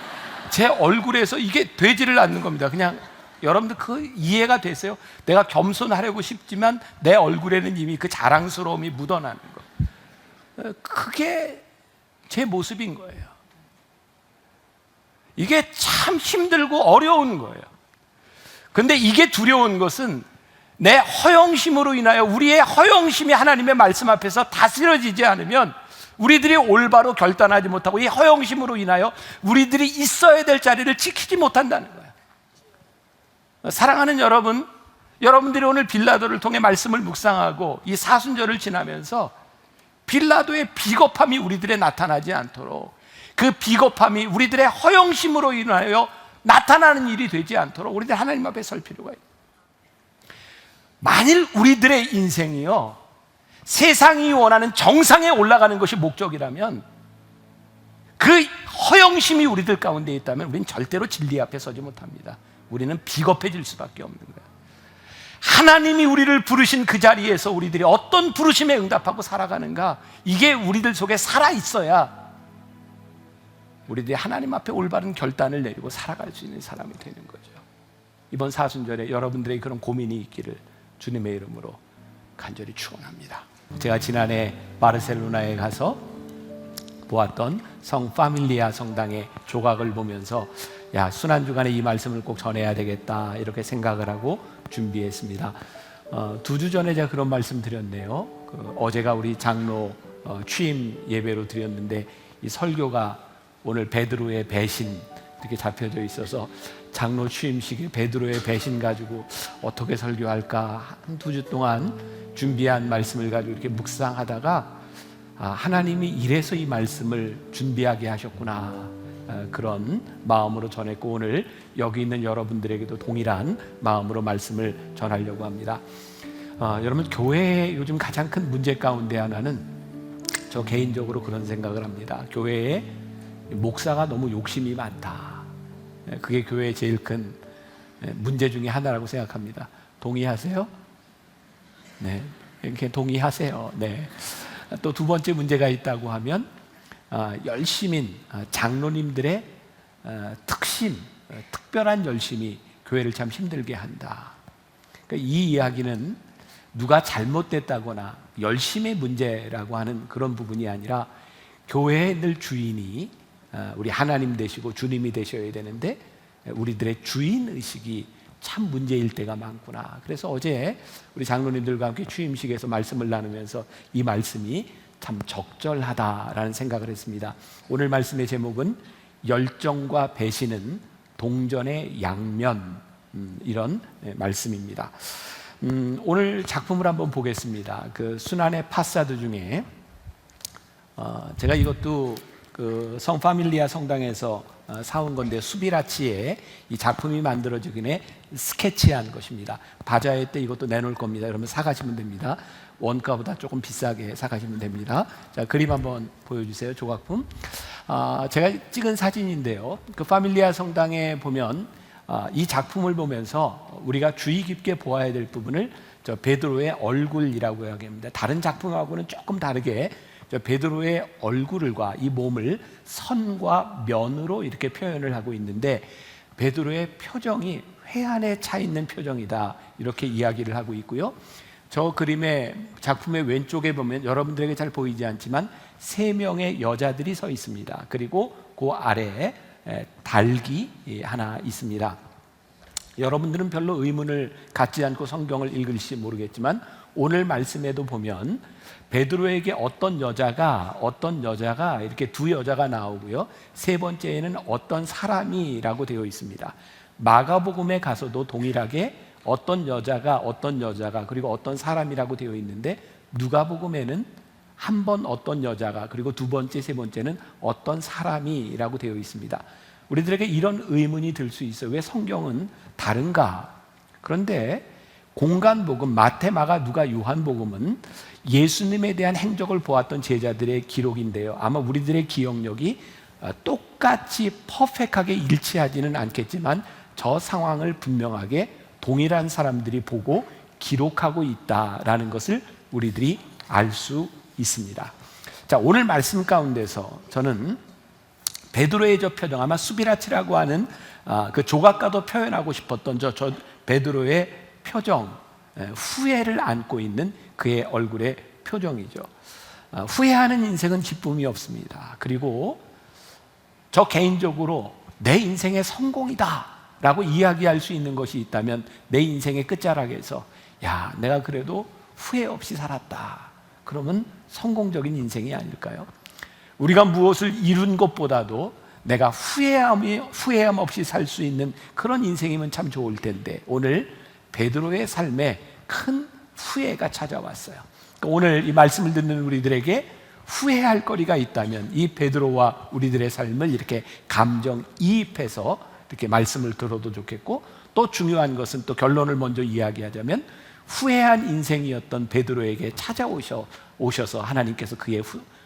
제 얼굴에서 이게 되지를 않는 겁니다. 그냥 여러분들 그 이해가 되세요? 내가 겸손하려고 싶지만 내 얼굴에는 이미 그 자랑스러움이 묻어나는 거예요. 그게 제 모습인 거예요. 이게 참 힘들고 어려운 거예요. 근데 이게 두려운 것은 내 허영심으로 인하여, 우리의 허영심이 하나님의 말씀 앞에서 다스려지지 않으면 우리들이 올바로 결단하지 못하고 이 허영심으로 인하여 우리들이 있어야 될 자리를 지키지 못한다는 거예요. 사랑하는 여러분, 여러분들이 오늘 빌라도를 통해 말씀을 묵상하고 이 사순절을 지나면서 빌라도의 비겁함이 우리들에 나타나지 않도록, 그 비겁함이 우리들의 허영심으로 인하여 나타나는 일이 되지 않도록 우리들 하나님 앞에 설 필요가 있어요. 만일 우리들의 인생이요, 세상이 원하는 정상에 올라가는 것이 목적이라면, 그 허영심이 우리들 가운데 있다면 우리는 절대로 진리 앞에 서지 못합니다. 우리는 비겁해질 수밖에 없는 거예요. 하나님이 우리를 부르신 그 자리에서 우리들이 어떤 부르심에 응답하고 살아가는가, 이게 우리들 속에 살아있어야 우리들이 하나님 앞에 올바른 결단을 내리고 살아갈 수 있는 사람이 되는 거죠. 이번 사순절에 여러분들의 그런 고민이 있기를 주님의 이름으로 간절히 축원합니다. 제가 지난해 바르셀로나에 가서 보았던 성 파밀리아 성당의 조각을 보면서 순환주간에 이 말씀을 꼭 전해야 되겠다 이렇게 생각을 하고 준비했습니다. 2주 전에 제가 그런 말씀 드렸네요. 어제가 우리 장로 취임 예배로 드렸는데 이 설교가 오늘 베드로의 배신 이렇게 잡혀져 있어서 장로 취임식에 베드로의 배신 가지고 어떻게 설교할까 한 2주 동안 준비한 말씀을 가지고 이렇게 묵상하다가 하나님이 이래서 이 말씀을 준비하게 하셨구나, 그런 마음으로 전했고, 오늘 여기 있는 여러분들에게도 동일한 마음으로 말씀을 전하려고 합니다. 여러분, 교회의 요즘 가장 큰 문제 가운데 하나는, 저 개인적으로 그런 생각을 합니다. 교회에 목사가 너무 욕심이 많다. 그게 교회의 제일 큰 문제 중에 하나라고 생각합니다. 동의하세요? 네, 이렇게 동의하세요. 네. 또 두 번째 문제가 있다고 하면 열심인 장로님들의 특심, 특별한 열심이 교회를 참 힘들게 한다. 그러니까 이 이야기는 누가 잘못됐다거나 열심의 문제라고 하는 그런 부분이 아니라, 교회의 늘 주인이 우리 하나님 되시고 주님이 되셔야 되는데 우리들의 주인의식이 참 문제일 때가 많구나. 그래서 어제 우리 장로님들과 함께 취임식에서 말씀을 나누면서 이 말씀이 참 적절하다라는 생각을 했습니다. 오늘 말씀의 제목은 열정과 배신은 동전의 양면, 이런 말씀입니다. 오늘 작품을 한번 보겠습니다. 그 순환의 파사드 중에 제가 이것도 그 성 파밀리아 성당에서 사온 건데, 수비라치에 이 작품이 만들어지기 전에 스케치한 것입니다. 바자회 때 이것도 내놓을 겁니다. 여러분 사가시면 됩니다. 원가보다 조금 비싸게 사가시면 됩니다. 자, 그림 한번 보여주세요. 조각품. 제가 찍은 사진인데요. 그 파밀리아 성당에 보면 이 작품을 보면서 우리가 주의 깊게 보아야 될 부분을 저 베드로의 얼굴이라고 이야기합니다. 다른 작품하고는 조금 다르게 저 베드로의 얼굴과 이 몸을 선과 면으로 이렇게 표현을 하고 있는데, 베드로의 표정이 회한에 차 있는 표정이다, 이렇게 이야기를 하고 있고요. 저 그림의 작품의 왼쪽에 보면 여러분들에게 잘 보이지 않지만 3명의 여자들이 서 있습니다. 그리고 그 아래에 닭이 하나 있습니다. 여러분들은 별로 의문을 갖지 않고 성경을 읽을지 모르겠지만 오늘 말씀에도 보면 베드로에게 어떤 여자가 이렇게 2 여자가 나오고요, 3번째에는 어떤 사람이라고 되어 있습니다. 마가복음에 가서도 동일하게 어떤 여자가 그리고 어떤 사람이라고 되어 있는데, 누가복음에는 한 번 어떤 여자가, 그리고 2번째, 3번째는 어떤 사람이라고 되어 있습니다. 우리들에게 이런 의문이 들 수 있어요. 왜 성경은 다른가? 그런데 공간복음, 마태, 마가, 누가, 요한복음은 예수님에 대한 행적을 보았던 제자들의 기록인데요. 아마 우리들의 기억력이 똑같이 퍼펙트하게 일치하지는 않겠지만 저 상황을 분명하게 동일한 사람들이 보고 기록하고 있다라는 것을 우리들이 알 수 있습니다. 자, 오늘 말씀 가운데서 저는 베드로의 저 표정, 아마 수비라치라고 하는 그 조각가도 표현하고 싶었던 저 베드로의 표정, 후회를 안고 있는 그의 얼굴의 표정이죠. 후회하는 인생은 기쁨이 없습니다. 그리고 저 개인적으로 내 인생의 성공이다 라고 이야기할 수 있는 것이 있다면 내 인생의 끝자락에서 야, 내가 그래도 후회 없이 살았다, 그러면 성공적인 인생이 아닐까요? 우리가 무엇을 이룬 것보다도 내가 후회함 없이 살 수 있는 그런 인생이면 참 좋을 텐데 오늘 베드로의 삶에 큰 후회가 찾아왔어요. 오늘 이 말씀을 듣는 우리들에게 후회할 거리가 있다면 이 베드로와 우리들의 삶을 이렇게 감정이입해서 이렇게 말씀을 들어도 좋겠고, 또 중요한 것은 또 결론을 먼저 이야기하자면 후회한 인생이었던 베드로에게 찾아오셔서 하나님께서 그의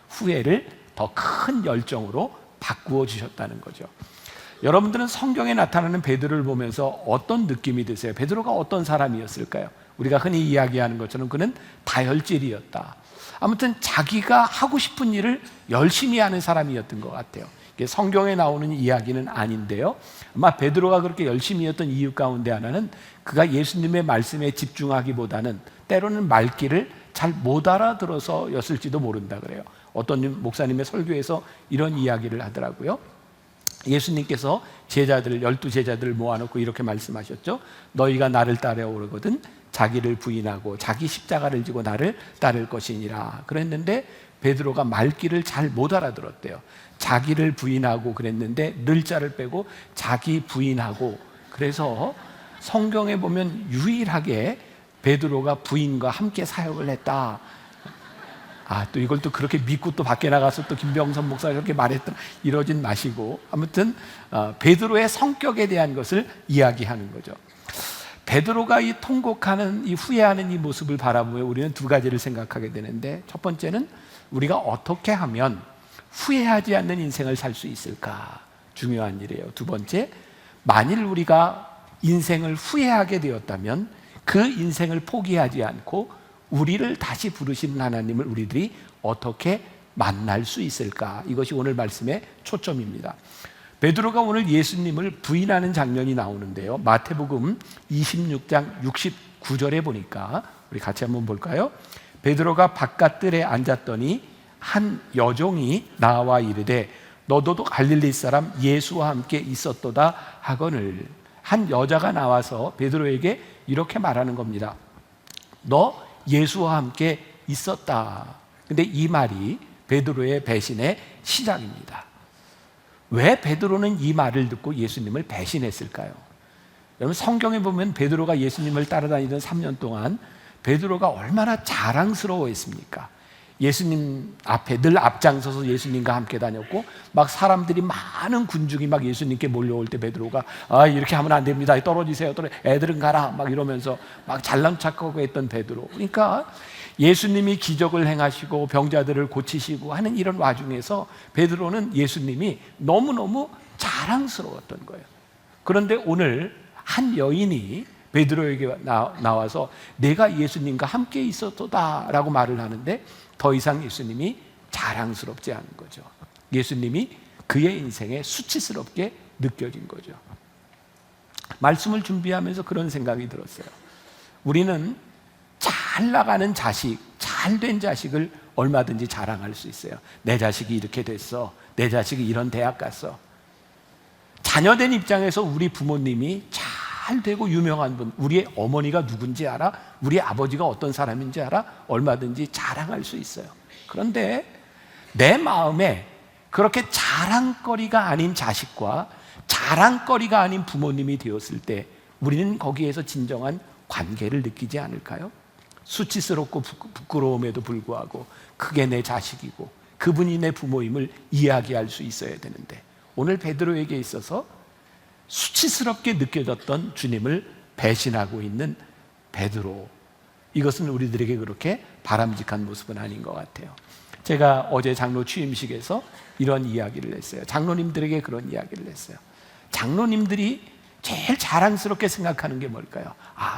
후회를 더 큰 열정으로 바꾸어 주셨다는 거죠. 여러분들은 성경에 나타나는 베드로를 보면서 어떤 느낌이 드세요? 베드로가 어떤 사람이었을까요? 우리가 흔히 이야기하는 것처럼 그는 다혈질이었다. 아무튼 자기가 하고 싶은 일을 열심히 하는 사람이었던 것 같아요. 이게 성경에 나오는 이야기는 아닌데요, 아마 베드로가 그렇게 열심히 했던 이유 가운데 하나는 그가 예수님의 말씀에 집중하기보다는 때로는 말귀를 잘 못 알아들어서였을지도 모른다 그래요. 어떤 목사님의 설교에서 이런 이야기를 하더라고요. 예수님께서 12제자들을 모아놓고 이렇게 말씀하셨죠. 너희가 나를 따라오거든 자기를 부인하고 자기 십자가를 지고 나를 따를 것이니라 그랬는데 베드로가 말귀를 잘 못 알아들었대요. 자기를 부인하고 그랬는데 늘자를 빼고 자기 부인하고, 그래서 성경에 보면 유일하게 베드로가 부인과 함께 사역을 했다. 또 이걸 또 그렇게 믿고 또 밖에 나가서 또 김병선 목사가 그렇게 말했던, 이러진 마시고 아무튼 베드로의 성격에 대한 것을 이야기하는 거죠. 베드로가 이 통곡하는, 이 후회하는 이 모습을 바라보며 우리는 두 가지를 생각하게 되는데, 첫 번째는 우리가 어떻게 하면 후회하지 않는 인생을 살 수 있을까? 중요한 일이에요. 두 번째, 만일 우리가 인생을 후회하게 되었다면 그 인생을 포기하지 않고 우리를 다시 부르시는 하나님을 우리들이 어떻게 만날 수 있을까? 이것이 오늘 말씀의 초점입니다. 베드로가 오늘 예수님을 부인하는 장면이 나오는데요, 마태복음 26장 69절에 보니까 우리 같이 한번 볼까요? 베드로가 바깥들에 앉았더니 한 여종이 나와 이르되 너도 갈릴리 사람 예수와 함께 있었도다 하거늘. 한 여자가 나와서 베드로에게 이렇게 말하는 겁니다. 너 예수와 함께 있었다. 근데 이 말이 베드로의 배신의 시작입니다. 왜 베드로는 이 말을 듣고 예수님을 배신했을까요? 여러분, 성경에 보면 베드로가 예수님을 따라다니던 3년 동안 베드로가 얼마나 자랑스러워했습니까? 예수님 앞에 늘 앞장서서 예수님과 함께 다녔고, 막 사람들이 많은 군중이 막 예수님께 몰려올 때 베드로가 이렇게 하면 안 됩니다, 떨어지세요, 애들은 가라 막 이러면서 막 잘난 척하고 했던 베드로. 그러니까 예수님이 기적을 행하시고 병자들을 고치시고 하는 이런 와중에서 베드로는 예수님이 너무너무 자랑스러웠던 거예요. 그런데 오늘 한 여인이 베드로에게 나와서 내가 예수님과 함께 있었도다 라고 말을 하는데 더 이상 예수님이 자랑스럽지 않은 거죠. 예수님이 그의 인생에 수치스럽게 느껴진 거죠. 말씀을 준비하면서 그런 생각이 들었어요. 우리는 잘 나가는 자식, 잘된 자식을 얼마든지 자랑할 수 있어요. 내 자식이 이렇게 됐어, 내 자식이 이런 대학 갔어. 자녀된 입장에서 우리 부모님이 잘 되고 유명한 분, 우리의 어머니가 누군지 알아? 우리 아버지가 어떤 사람인지 알아? 얼마든지 자랑할 수 있어요. 그런데 내 마음에 그렇게 자랑거리가 아닌 자식과 자랑거리가 아닌 부모님이 되었을 때 우리는 거기에서 진정한 관계를 느끼지 않을까요? 수치스럽고 부끄러움에도 불구하고 그게 내 자식이고 그분이 내 부모임을 이야기할 수 있어야 되는데, 오늘 베드로에게 있어서 수치스럽게 느껴졌던 주님을 배신하고 있는 베드로, 이것은 우리들에게 그렇게 바람직한 모습은 아닌 것 같아요. 제가 어제 장로 취임식에서 이런 이야기를 했어요. 장로님들에게 그런 이야기를 했어요. 장로님들이 제일 자랑스럽게 생각하는 게 뭘까요?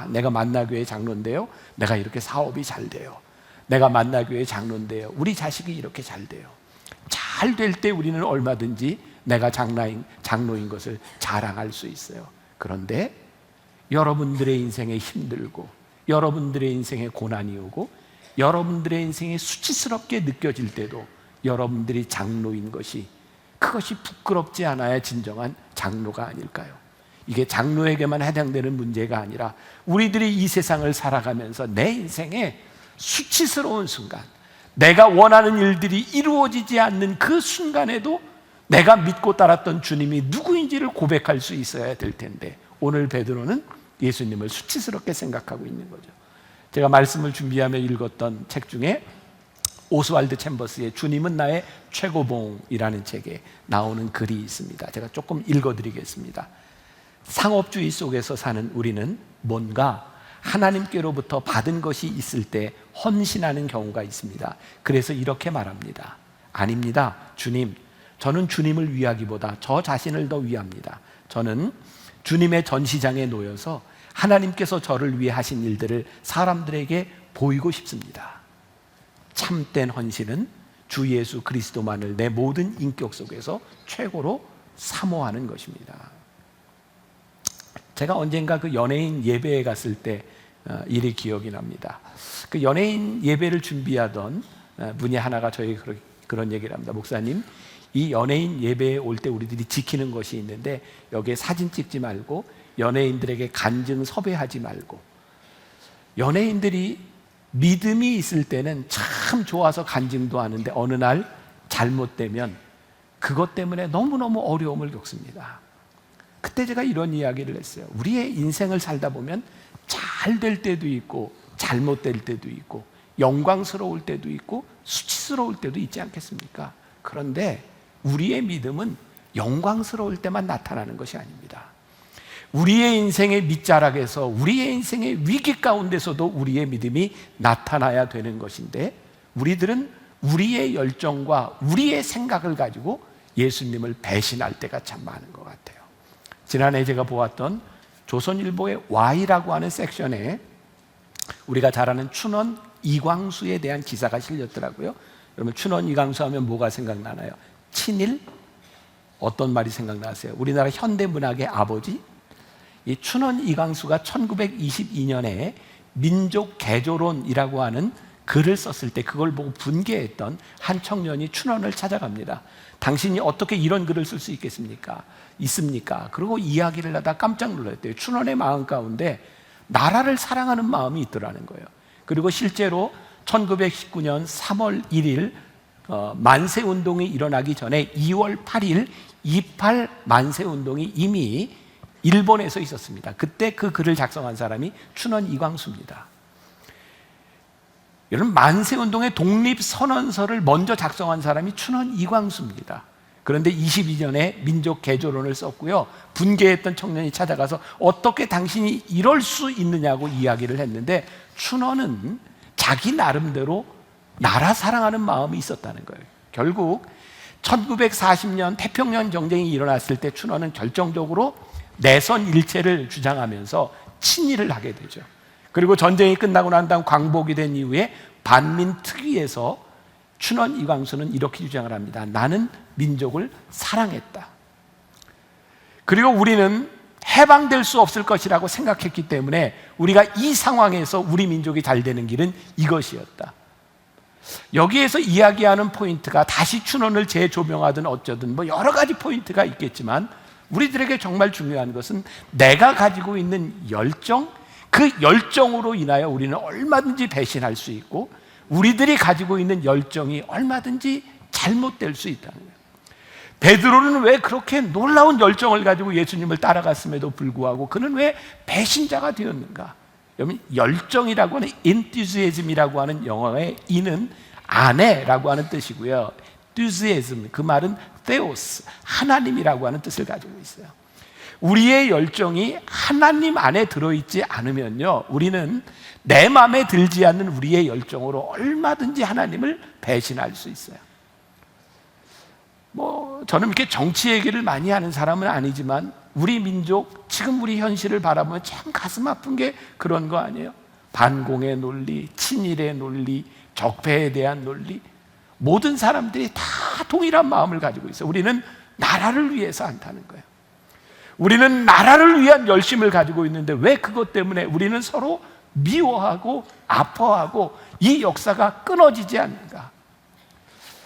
내가 만나교회 장로인데요, 내가 이렇게 사업이 잘 돼요. 내가 만나교회 장로인데요, 우리 자식이 이렇게 잘 돼요. 잘 될 때 우리는 얼마든지 내가 장로인 것을 자랑할 수 있어요. 그런데 여러분들의 인생에 힘들고, 여러분들의 인생에 고난이 오고, 여러분들의 인생에 수치스럽게 느껴질 때도 여러분들이 장로인 것이, 그것이 부끄럽지 않아야 진정한 장로가 아닐까요? 이게 장로에게만 해당되는 문제가 아니라 우리들이 이 세상을 살아가면서 내 인생에 수치스러운 순간, 내가 원하는 일들이 이루어지지 않는 그 순간에도 내가 믿고 따랐던 주님이 누구인지를 고백할 수 있어야 될 텐데, 오늘 베드로는 예수님을 수치스럽게 생각하고 있는 거죠. 제가 말씀을 준비하며 읽었던 책 중에 오스왈드 챔버스의 주님은 나의 최고봉이라는 책에 나오는 글이 있습니다. 제가 조금 읽어드리겠습니다. 상업주의 속에서 사는 우리는 뭔가 하나님께로부터 받은 것이 있을 때 헌신하는 경우가 있습니다. 그래서 이렇게 말합니다. 아닙니다, 주님, 저는 주님을 위하기보다 저 자신을 더 위합니다. 저는 주님의 전시장에 놓여서 하나님께서 저를 위해 하신 일들을 사람들에게 보이고 싶습니다. 참된 헌신은 주 예수 그리스도만을 내 모든 인격 속에서 최고로 사모하는 것입니다. 제가 언젠가 그 연예인 예배에 갔을 때 일이 기억이 납니다. 그 연예인 예배를 준비하던 분이 하나가 저에게 그런 얘기를 합니다. 목사님, 이 연예인 예배에 올 때 우리들이 지키는 것이 있는데, 여기에 사진 찍지 말고, 연예인들에게 간증 섭외하지 말고, 연예인들이 믿음이 있을 때는 참 좋아서 간증도 하는데 어느 날 잘못되면 그것 때문에 너무너무 어려움을 겪습니다. 그때 제가 이런 이야기를 했어요. 우리의 인생을 살다 보면 잘 될 때도 있고 잘못될 때도 있고 영광스러울 때도 있고 수치스러울 때도 있지 않겠습니까? 그런데 우리의 믿음은 영광스러울 때만 나타나는 것이 아닙니다. 우리의 인생의 밑자락에서, 우리의 인생의 위기 가운데서도 우리의 믿음이 나타나야 되는 것인데, 우리들은 우리의 열정과 우리의 생각을 가지고 예수님을 배신할 때가 참 많은 것 같아요. 지난해 제가 보았던 조선일보의 Y라고 하는 섹션에 우리가 잘 아는 춘원 이광수에 대한 기사가 실렸더라고요. 여러분, 춘원 이광수 하면 뭐가 생각나나요? 친일? 어떤 말이 생각나세요? 우리나라 현대문학의 아버지? 이 춘원 이광수가 1922년에 민족 개조론이라고 하는 글을 썼을 때 그걸 보고 분개했던 한 청년이 춘원을 찾아갑니다. 당신이 어떻게 이런 글을 쓸 수 있습니까? 그리고 이야기를 하다 깜짝 놀랐대요. 춘원의 마음 가운데 나라를 사랑하는 마음이 있더라는 거예요. 그리고 실제로 1919년 3월 1일 만세운동이 일어나기 전에 2월 8일 28 만세운동이 이미 일본에서 있었습니다. 그때 그 글을 작성한 사람이 춘원 이광수입니다. 여러분, 만세운동의 독립선언서를 먼저 작성한 사람이 춘원 이광수입니다. 그런데 22년에 민족개조론을 썼고요, 분개했던 청년이 찾아가서 어떻게 당신이 이럴 수 있느냐고 이야기를 했는데, 춘원은 자기 나름대로 나라 사랑하는 마음이 있었다는 거예요. 결국 1940년 태평양 전쟁이 일어났을 때 춘원은 결정적으로 내선 일체를 주장하면서 친일을 하게 되죠. 그리고 전쟁이 끝나고 난 다음 광복이 된 이후에 반민특위에서 춘원 이광수는 이렇게 주장을 합니다. 나는 민족을 사랑했다. 그리고 우리는 해방될 수 없을 것이라고 생각했기 때문에 우리가 이 상황에서 우리 민족이 잘 되는 길은 이것이었다. 여기에서 이야기하는 포인트가 다시 춘원을 재조명하든 어쩌든 뭐 여러 가지 포인트가 있겠지만, 우리들에게 정말 중요한 것은 내가 가지고 있는 열정, 그 열정으로 인하여 우리는 얼마든지 배신할 수 있고, 우리들이 가지고 있는 열정이 얼마든지 잘못될 수 있다는 거예요. 베드로는 왜 그렇게 놀라운 열정을 가지고 예수님을 따라갔음에도 불구하고 그는 왜 배신자가 되었는가? 여러분, 열정이라고 하는 enthusiasm이라고 하는 영어의 이는 아내라고 하는 뜻이고요, enthusiasm, 그 말은 theos, 하나님이라고 하는 뜻을 가지고 있어요. 우리의 열정이 하나님 안에 들어있지 않으면요, 우리는 내 마음에 들지 않는 우리의 열정으로 얼마든지 하나님을 배신할 수 있어요. 저는 이렇게 정치 얘기를 많이 하는 사람은 아니지만 우리 민족, 지금 우리 현실을 바라보면 참 가슴 아픈 게 그런 거 아니에요? 반공의 논리, 친일의 논리, 적폐에 대한 논리, 모든 사람들이 다 동일한 마음을 가지고 있어요. 우리는 나라를 위해서 한다는 거예요. 우리는 나라를 위한 열심을 가지고 있는데 왜 그것 때문에 우리는 서로 미워하고 아파하고 이 역사가 끊어지지 않는가?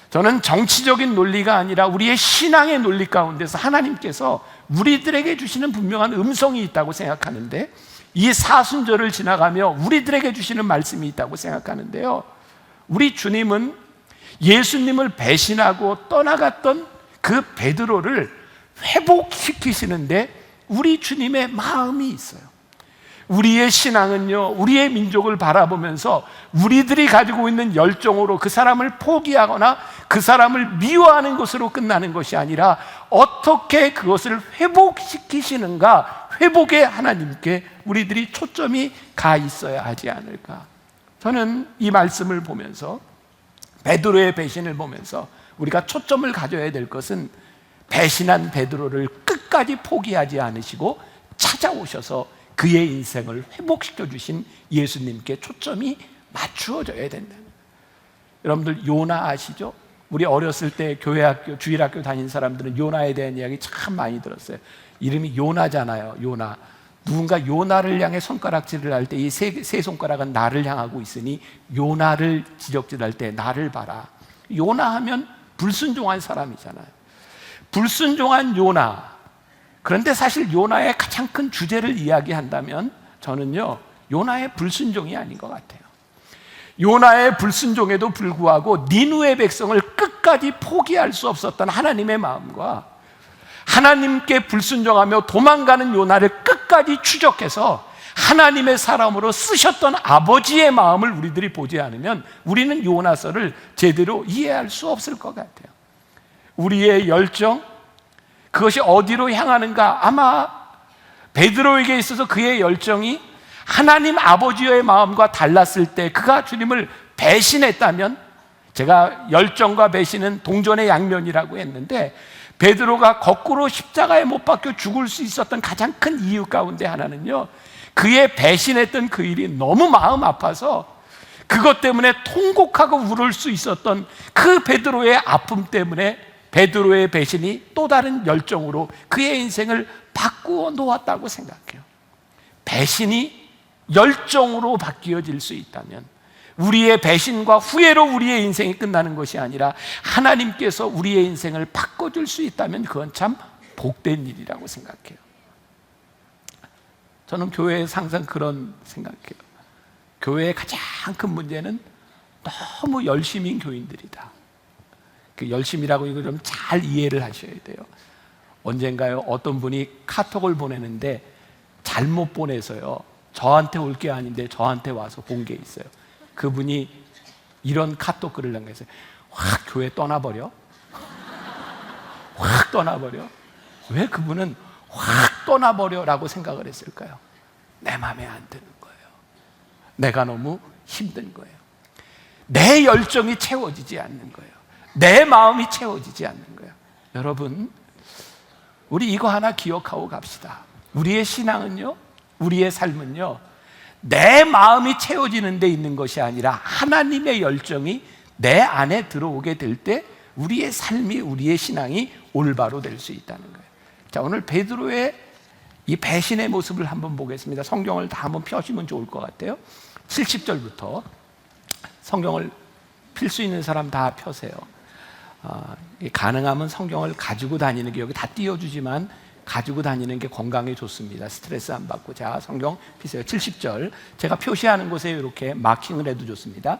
저는 정치적인 논리가 아니라 우리의 신앙의 논리 가운데서 하나님께서 우리들에게 주시는 분명한 음성이 있다고 생각하는데, 이 사순절을 지나가며 우리들에게 주시는 말씀이 있다고 생각하는데요, 우리 주님은 예수님을 배신하고 떠나갔던 그 베드로를 회복시키시는데 우리 주님의 마음이 있어요. 우리의 신앙은요, 우리의 민족을 바라보면서 우리들이 가지고 있는 열정으로 그 사람을 포기하거나 그 사람을 미워하는 것으로 끝나는 것이 아니라 어떻게 그것을 회복시키시는가, 회복의 하나님께 우리들이 초점이 가 있어야 하지 않을까. 저는 이 말씀을 보면서, 베드로의 배신을 보면서 우리가 초점을 가져야 될 것은 배신한 베드로를 끝까지 포기하지 않으시고 찾아오셔서 그의 인생을 회복시켜 주신 예수님께 초점이 맞추어져야 된다는 거예요. 여러분들 요나 아시죠? 우리 어렸을 때 교회학교, 주일학교 다닌 사람들은 요나에 대한 이야기 참 많이 들었어요. 이름이 요나잖아요. 요나. 누군가 요나를 향해 손가락질을 할 때 이 세 손가락은 나를 향하고 있으니 요나를 지적질할 때 나를 봐라. 요나 하면 불순종한 사람이잖아요. 불순종한 요나. 그런데 사실 요나의 가장 큰 주제를 이야기한다면 저는요, 요나의 불순종이 아닌 것 같아요. 요나의 불순종에도 불구하고 니느웨 백성을 끝까지 포기할 수 없었던 하나님의 마음과 하나님께 불순종하며 도망가는 요나를 끝까지 추적해서 하나님의 사람으로 쓰셨던 아버지의 마음을 우리들이 보지 않으면 우리는 요나서를 제대로 이해할 수 없을 것 같아요. 우리의 열정, 그것이 어디로 향하는가? 아마 베드로에게 있어서 그의 열정이 하나님 아버지의 마음과 달랐을 때, 그가 주님을 배신했다면, 제가 열정과 배신은 동전의 양면이라고 했는데, 베드로가 거꾸로 십자가에 못 박혀 죽을 수 있었던 가장 큰 이유 가운데 하나는요, 그의 배신했던 그 일이 너무 마음 아파서 그것 때문에 통곡하고 울을 수 있었던 그 베드로의 아픔 때문에 베드로의 배신이 또 다른 열정으로 그의 인생을 바꾸어 놓았다고 생각해요. 배신이 열정으로 바뀌어질 수 있다면, 우리의 배신과 후회로 우리의 인생이 끝나는 것이 아니라 하나님께서 우리의 인생을 바꿔줄 수 있다면 그건 참 복된 일이라고 생각해요. 저는 교회에서 항상 그런 생각해요. 교회의 가장 큰 문제는 너무 열심인 교인들이다. 그 열심이라고 이거 좀 잘 이해를 하셔야 돼요. 언젠가요, 어떤 분이 카톡을 보내는데 잘못 보내서요, 저한테 올 게 아닌데 저한테 와서 본 게 있어요. 그분이 이런 카톡 글을 남겼어요. 확 교회 떠나버려? 확 떠나버려? 왜 그분은 확 떠나버려라고 생각을 했을까요? 내 마음에 안 드는 거예요. 내가 너무 힘든 거예요. 내 열정이 채워지지 않는 거예요. 내 마음이 채워지지 않는 거예요. 여러분, 우리 이거 하나 기억하고 갑시다. 우리의 신앙은요, 우리의 삶은요, 내 마음이 채워지는 데 있는 것이 아니라 하나님의 열정이 내 안에 들어오게 될 때 우리의 삶이, 우리의 신앙이 올바로 될 수 있다는 거예요. 자, 오늘 베드로의 이 배신의 모습을 한번 보겠습니다. 성경을 다 한번 펴시면 좋을 것 같아요. 70절부터 성경을 필 수 있는 사람 다 펴세요. 가능하면 성경을 가지고 다니는 게, 여기 다 띄워주지만 가지고 다니는 게 건강에 좋습니다. 스트레스 안 받고. 자, 성경 피세요. 70절. 제가 표시하는 곳에 이렇게 마킹을 해도 좋습니다.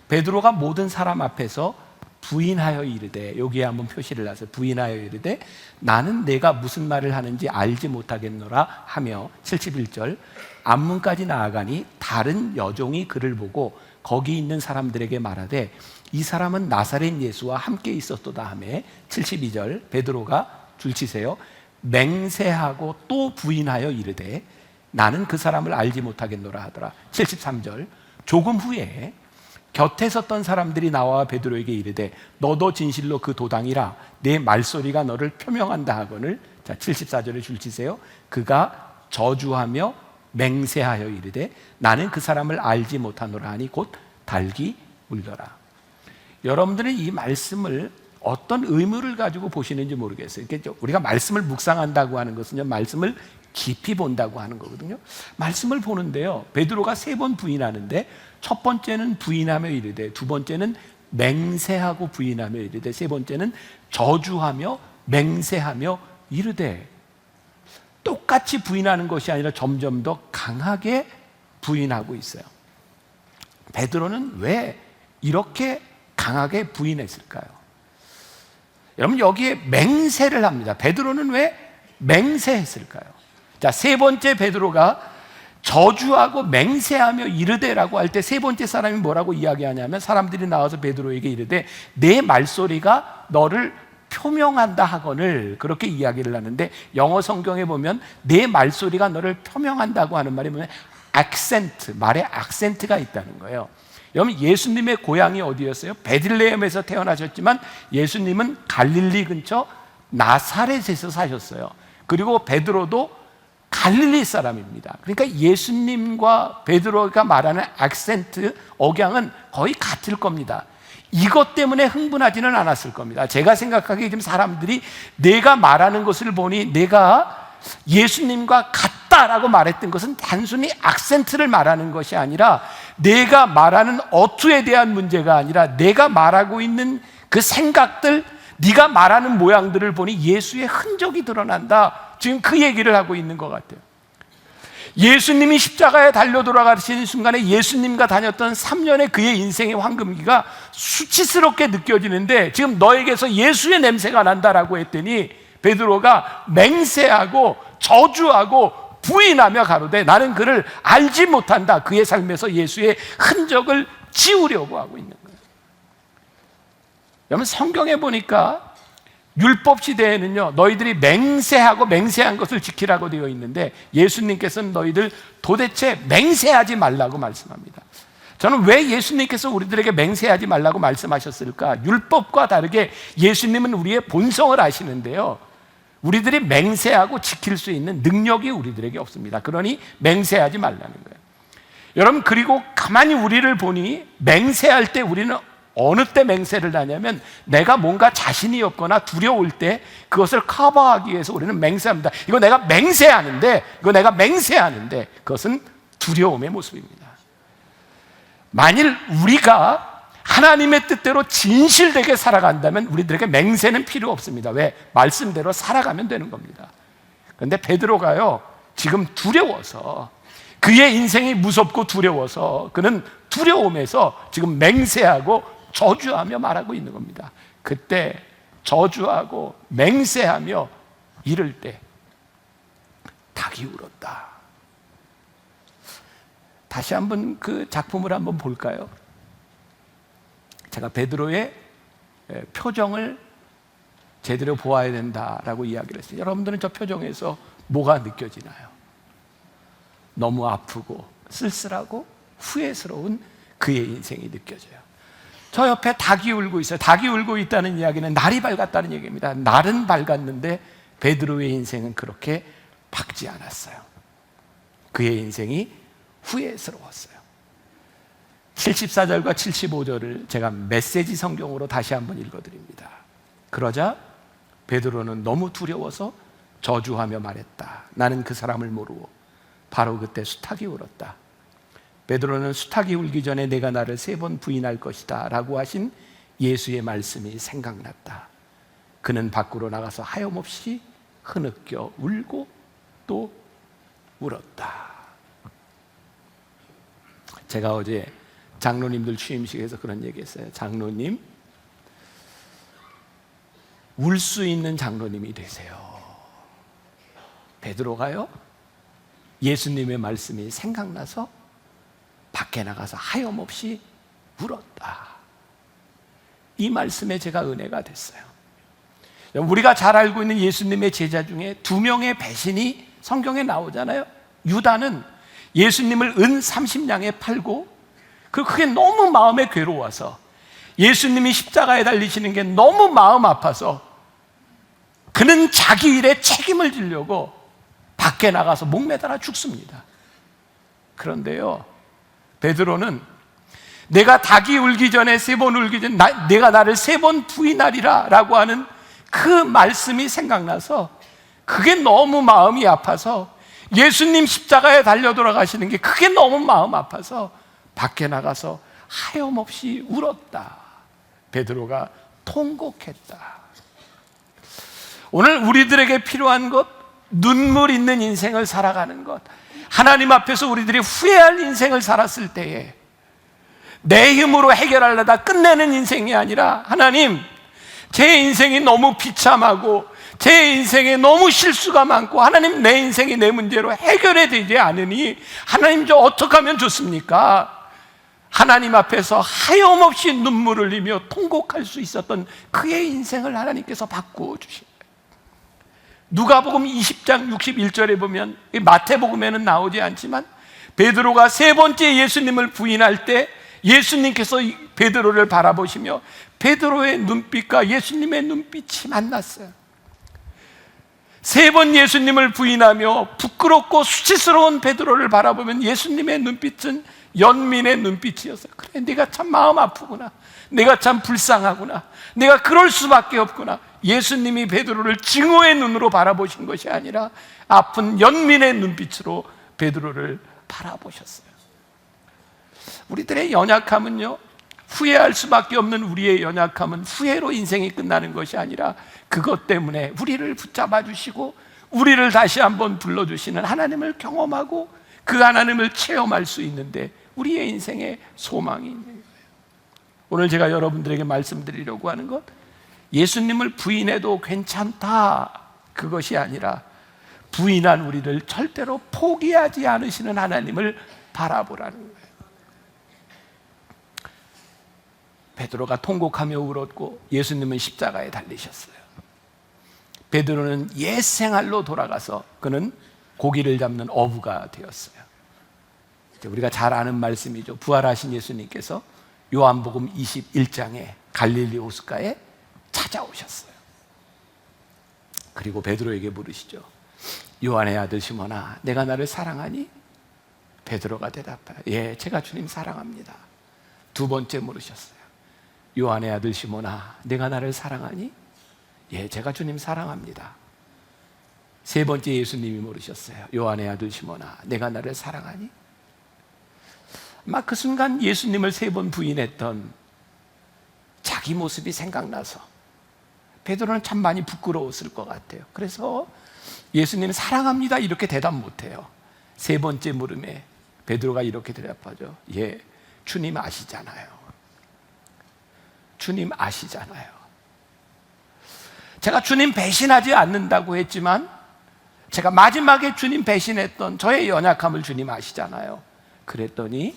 베드로가 모든 사람 앞에서 부인하여 이르되, 여기에 한번 표시를 하세요. 부인하여 이르되 나는 내가 무슨 말을 하는지 알지 못하겠노라 하며, 71절. 앞문까지 나아가니 다른 여종이 그를 보고 거기 있는 사람들에게 말하되 이 사람은 나사렛 예수와 함께 있었도다 하며, 72절. 베드로가 줄치세요. 맹세하고 또 부인하여 이르되 나는 그 사람을 알지 못하겠노라 하더라. 73절. 조금 후에 곁에 섰던 사람들이 나와 베드로에게 이르되 너도 진실로 그 도당이라 내 말소리가 너를 표명한다 하거늘. 자, 74절에 줄치세요. 그가 저주하며 맹세하여 이르되 나는 그 사람을 알지 못하노라 하니 곧 닭이 울더라. 여러분들은 이 말씀을 어떤 의무를 가지고 보시는지 모르겠어요. 우리가 말씀을 묵상한다고 하는 것은요, 말씀을 깊이 본다고 하는 거거든요. 말씀을 보는데요, 베드로가 3번 부인하는데 첫 번째는 부인하며 이르되, 두 번째는 맹세하고 부인하며 이르되, 세 번째는 저주하며 맹세하며 이르되. 똑같이 부인하는 것이 아니라 점점 더 강하게 부인하고 있어요. 베드로는 왜 이렇게 강하게 부인했을까요? 여러분, 여기에 맹세를 합니다. 베드로는 왜 맹세했을까요? 자, 세 번째 베드로가 저주하고 맹세하며 이르되라고 할 때 세 번째 사람이 뭐라고 이야기하냐면, 사람들이 나와서 베드로에게 이르되 내 말소리가 너를 표명한다 하거늘, 그렇게 이야기를 하는데, 영어 성경에 보면 내 말소리가 너를 표명한다고 하는 말이 뭐냐면 액센트, 말에 액센트가 있다는 거예요. 여러분, 예수님의 고향이 어디였어요? 베들레헴에서 태어나셨지만 예수님은 갈릴리 근처 나사렛에서 사셨어요. 그리고 베드로도 갈릴리 사람입니다. 그러니까 예수님과 베드로가 말하는 액센트, 억양은 거의 같을 겁니다. 이것 때문에 흥분하지는 않았을 겁니다. 제가 생각하기에 지금 사람들이 내가 말하는 것을 보니 내가 예수님과 같다라고 말했던 것은 단순히 액센트를 말하는 것이 아니라, 내가 말하는 어투에 대한 문제가 아니라 내가 말하고 있는 그 생각들, 네가 말하는 모양들을 보니 예수의 흔적이 드러난다, 지금 그 얘기를 하고 있는 것 같아요. 예수님이 십자가에 달려 돌아가시는 순간에 예수님과 다녔던 3년의 그의 인생의 황금기가 수치스럽게 느껴지는데, 지금 너에게서 예수의 냄새가 난다라고 했더니 베드로가 맹세하고 저주하고 부인하며 가로되 나는 그를 알지 못한다. 그의 삶에서 예수의 흔적을 지우려고 하고 있는 거예요. 여러분, 성경에 보니까 율법 시대에는요, 너희들이 맹세하고 맹세한 것을 지키라고 되어 있는데, 예수님께서는 너희들 도대체 맹세하지 말라고 말씀합니다. 저는 왜 예수님께서 우리들에게 맹세하지 말라고 말씀하셨을까? 율법과 다르게 예수님은 우리의 본성을 아시는데요, 우리들이 맹세하고 지킬 수 있는 능력이 우리들에게 없습니다. 그러니 맹세하지 말라는 거예요. 여러분, 그리고 가만히 우리를 보니 맹세할 때 우리는 어느 때 맹세를 하냐면, 내가 뭔가 자신이 없거나 두려울 때 그것을 커버하기 위해서 우리는 맹세합니다. 이거 내가 맹세하는데, 그것은 두려움의 모습입니다. 만일 우리가 하나님의 뜻대로 진실되게 살아간다면 우리들에게 맹세는 필요 없습니다. 왜? 말씀대로 살아가면 되는 겁니다. 그런데 베드로가요, 지금 두려워서, 그의 인생이 무섭고 두려워서 그는 두려움에서 지금 맹세하고 저주하며 말하고 있는 겁니다. 그때 저주하고 맹세하며 이를 때 닭이 울었다. 다시 한번 그 작품을 한번 볼까요? 제가 베드로의 표정을 제대로 보아야 된다라고 이야기를 했어요. 여러분들은 저 표정에서 뭐가 느껴지나요? 너무 아프고 쓸쓸하고 후회스러운 그의 인생이 느껴져요. 저 옆에 닭이 울고 있어요. 닭이 울고 있다는 이야기는 날이 밝았다는 얘기입니다. 날은 밝았는데 베드로의 인생은 그렇게 밝지 않았어요. 그의 인생이 후회스러웠어요. 74절과 75절을 제가 메시지 성경으로 다시 한번 읽어드립니다. 그러자 베드로는 너무 두려워서 저주하며 말했다. 나는 그 사람을 모르고. 바로 그때 수탉이 울었다. 베드로는 수탉이 울기 전에 내가 나를 3번 부인할 것이다 라고 하신 예수의 말씀이 생각났다. 그는 밖으로 나가서 하염없이 흐느껴 울고 또 울었다. 제가 어제 장로님들 취임식에서 그런 얘기했어요. 장로님, 울 수 있는 장로님이 되세요. 베드로가요, 예수님의 말씀이 생각나서 밖에 나가서 하염없이 울었다. 이 말씀에 제가 은혜가 됐어요. 우리가 잘 알고 있는 예수님의 제자 중에 두 명의 배신이 성경에 나오잖아요. 유다는 예수님을 은 30냥에 팔고, 그게 너무 마음에 괴로워서, 예수님이 십자가에 달리시는 게 너무 마음 아파서 그는 자기 일에 책임을 지려고 밖에 나가서 목매달아 죽습니다. 그런데요, 베드로는 내가 닭이 울기 전에 3번 울기 전에 내가 나를 3번 부인하리라 라고 하는 그 말씀이 생각나서, 그게 너무 마음이 아파서, 예수님 십자가에 달려 돌아가시는 게 그게 너무 마음 아파서 밖에 나가서 하염없이 울었다. 베드로가 통곡했다. 오늘 우리들에게 필요한 것, 눈물 있는 인생을 살아가는 것, 하나님 앞에서 우리들이 후회할 인생을 살았을 때에 내 힘으로 해결하려다 끝내는 인생이 아니라, 하나님, 제 인생이 너무 비참하고 제 인생에 너무 실수가 많고, 하나님, 내 인생이 내 문제로 해결이 되지 않으니 하나님, 저 어떻게 하면 좋습니까? 하나님 앞에서 하염없이 눈물을 흘리며 통곡할 수 있었던 그의 인생을 하나님께서 바꾸어 주신 거예요. 누가복음 20장 61절에 보면, 마태복음에는 나오지 않지만 베드로가 3번째 예수님을 부인할 때 예수님께서 베드로를 바라보시며 베드로의 눈빛과 예수님의 눈빛이 만났어요. 3번 예수님을 부인하며 부끄럽고 수치스러운 베드로를 바라보면 예수님의 눈빛은 연민의 눈빛이었어요. 그래, 네가 참 마음 아프구나, 내가 참 불쌍하구나, 내가 그럴 수밖에 없구나. 예수님이 베드로를 증오의 눈으로 바라보신 것이 아니라 아픈 연민의 눈빛으로 베드로를 바라보셨어요. 우리들의 연약함은요, 후회할 수밖에 없는 우리의 연약함은 후회로 인생이 끝나는 것이 아니라 그것 때문에 우리를 붙잡아 주시고 우리를 다시 한번 불러주시는 하나님을 경험하고 그 하나님을 체험할 수 있는데 우리의 인생에 소망이 있는 거예요. 오늘 제가 여러분들에게 말씀드리려고 하는 것, 예수님을 부인해도 괜찮다, 그것이 아니라 부인한 우리를 절대로 포기하지 않으시는 하나님을 바라보라는 거예요. 베드로가 통곡하며 울었고 예수님은 십자가에 달리셨어요. 베드로는 옛 생활로 돌아가서 그는 고기를 잡는 어부가 되었어요. 우리가 잘 아는 말씀이죠. 부활하신 예수님께서 요한복음 21장에 갈릴리 호숫가에 찾아오셨어요. 그리고 베드로에게 물으시죠. 요한의 아들 시몬아, 내가 나를 사랑하니? 베드로가 대답하여 예, 제가 주님 사랑합니다. 2번째 물으셨어요. 요한의 아들 시몬아, 내가 나를 사랑하니? 예, 제가 주님 사랑합니다. 3번째 예수님이 물으셨어요. 요한의 아들 시몬아, 내가 나를 사랑하니? 막 그 순간 예수님을 3번 부인했던 자기 모습이 생각나서 베드로는 참 많이 부끄러웠을 것 같아요. 그래서 예수님 사랑합니다 이렇게 대답 못해요. 3번째 물음에 베드로가 이렇게 대답하죠. 예, 주님 아시잖아요. 주님 아시잖아요. 제가 주님 배신하지 않는다고 했지만 제가 마지막에 주님 배신했던 저의 연약함을 주님 아시잖아요. 그랬더니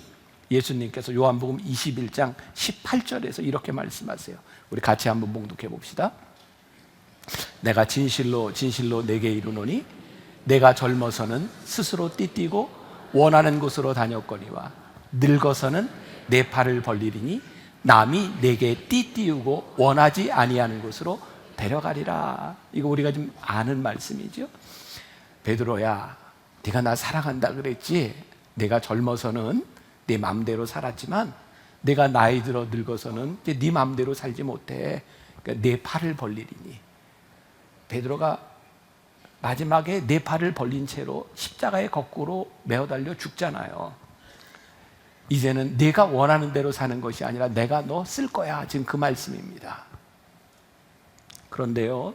예수님께서 요한복음 21장 18절에서 이렇게 말씀하세요. 우리 같이 한번 봉독해 봅시다. 내가 진실로 진실로 내게 이르노니 내가 젊어서는 스스로 띠띠고 원하는 곳으로 다녔거니와 늙어서는 내 팔을 벌리리니 남이 내게 띠띠우고 원하지 아니하는 곳으로 데려가리라. 이거 우리가 좀 아는 말씀이죠. 베드로야, 네가 나 사랑한다 그랬지? 내가 젊어서는 네 맘대로 살았지만 내가 나이 들어 늙어서는 이제 네 맘대로 살지 못해. 그러니까 내 팔을 벌리리니. 베드로가 마지막에 내 팔을 벌린 채로 십자가에 거꾸로 매어 달려 죽잖아요. 이제는 내가 원하는 대로 사는 것이 아니라 내가 너 쓸 거야. 지금 그 말씀입니다. 그런데요,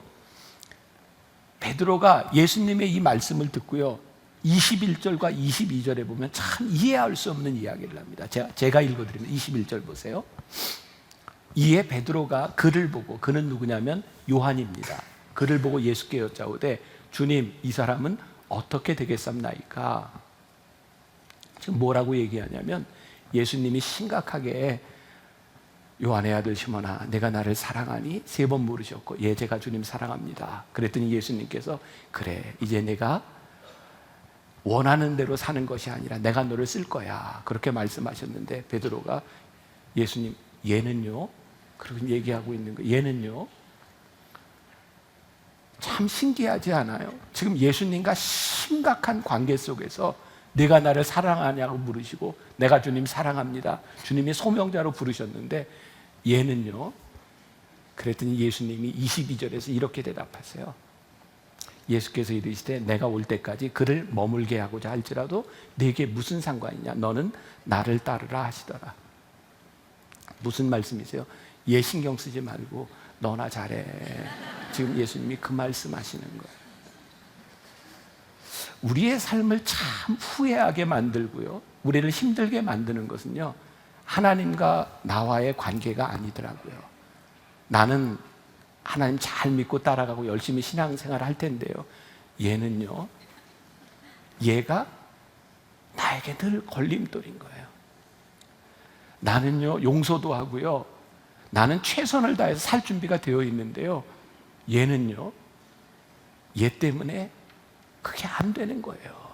베드로가 예수님의 이 말씀을 듣고요, 21절과 22절에 보면 참 이해할 수 없는 이야기를 합니다. 제가 읽어드리면 21절 보세요. 이에 베드로가 그를 보고, 그는 누구냐면 요한입니다. 그를 보고 예수께 여짜오되 주님, 이 사람은 어떻게 되겠습니까? 지금 뭐라고 얘기하냐면 예수님이 심각하게 요한의 아들 시몬아, 내가 나를 사랑하니? 3번 물으셨고, 예, 제가 주님 사랑합니다. 그랬더니 예수님께서, 그래, 이제 내가 원하는 대로 사는 것이 아니라 내가 너를 쓸 거야, 그렇게 말씀하셨는데, 베드로가 예수님, 얘는요? 그렇게 얘기하고 있는 거, 얘는요? 참 신기하지 않아요? 지금 예수님과 심각한 관계 속에서 내가 나를 사랑하냐고 물으시고, 내가 주님 사랑합니다, 주님이 소명자로 부르셨는데, 얘는요? 그랬더니 예수님이 22절에서 이렇게 대답하세요. 예수께서 이르시되 내가 올 때까지 그를 머물게 하고자 할지라도 네게 무슨 상관이냐, 너는 나를 따르라 하시더라. 무슨 말씀이세요? 얘 신경 쓰지 말고 너나 잘해. 지금 예수님이 그 말씀하시는 거예요. 우리의 삶을 참 후회하게 만들고요, 우리를 힘들게 만드는 것은요, 하나님과 나와의 관계가 아니더라고요. 나는 하나님 잘 믿고 따라가고 열심히 신앙생활을 할 텐데요, 얘는요, 얘가 나에게 늘 걸림돌인 거예요. 나는요, 용서도 하고요, 나는 최선을 다해서 살 준비가 되어 있는데요, 얘는요, 얘 때문에 그게 안 되는 거예요.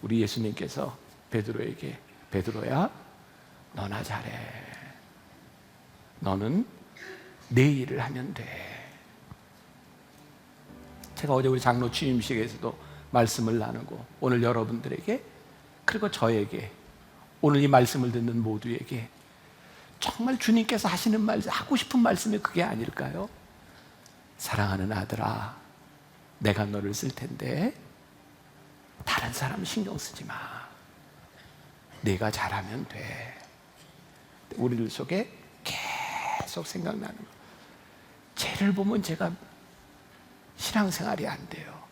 우리 예수님께서 베드로에게, 베드로야, 너나 잘해. 너는 내 일을 하면 돼. 제가 어제 우리 장로 취임식에서도 말씀을 나누고, 오늘 여러분들에게, 그리고 저에게, 오늘 이 말씀을 듣는 모두에게 정말 주님께서 하시는 말씀, 하고 싶은 말씀이 그게 아닐까요? 사랑하는 아들아, 내가 너를 쓸 텐데 다른 사람 신경 쓰지 마. 내가 잘하면 돼. 우리들 속에 계속 생각나는 거, 쟤를 보면 제가 신앙생활이 안 돼요.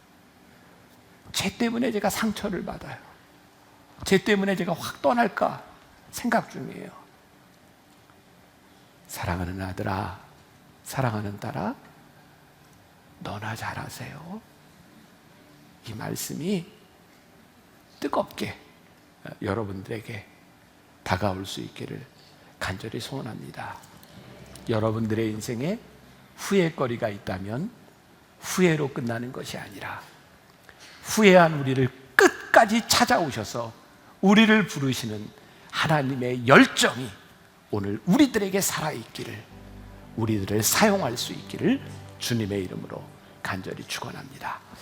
쟤 때문에 제가 상처를 받아요. 쟤 때문에 제가 확 떠날까 생각 중이에요. 사랑하는 아들아, 사랑하는 딸아, 너나 잘하세요. 이 말씀이 뜨겁게 여러분들에게 다가올 수 있기를 간절히 소원합니다. 여러분들의 인생에 후회거리가 있다면 후회로 끝나는 것이 아니라, 후회한 우리를 끝까지 찾아오셔서 우리를 부르시는 하나님의 열정이 오늘 우리들에게 살아있기를, 우리들을 사용할 수 있기를 주님의 이름으로 간절히 축원합니다.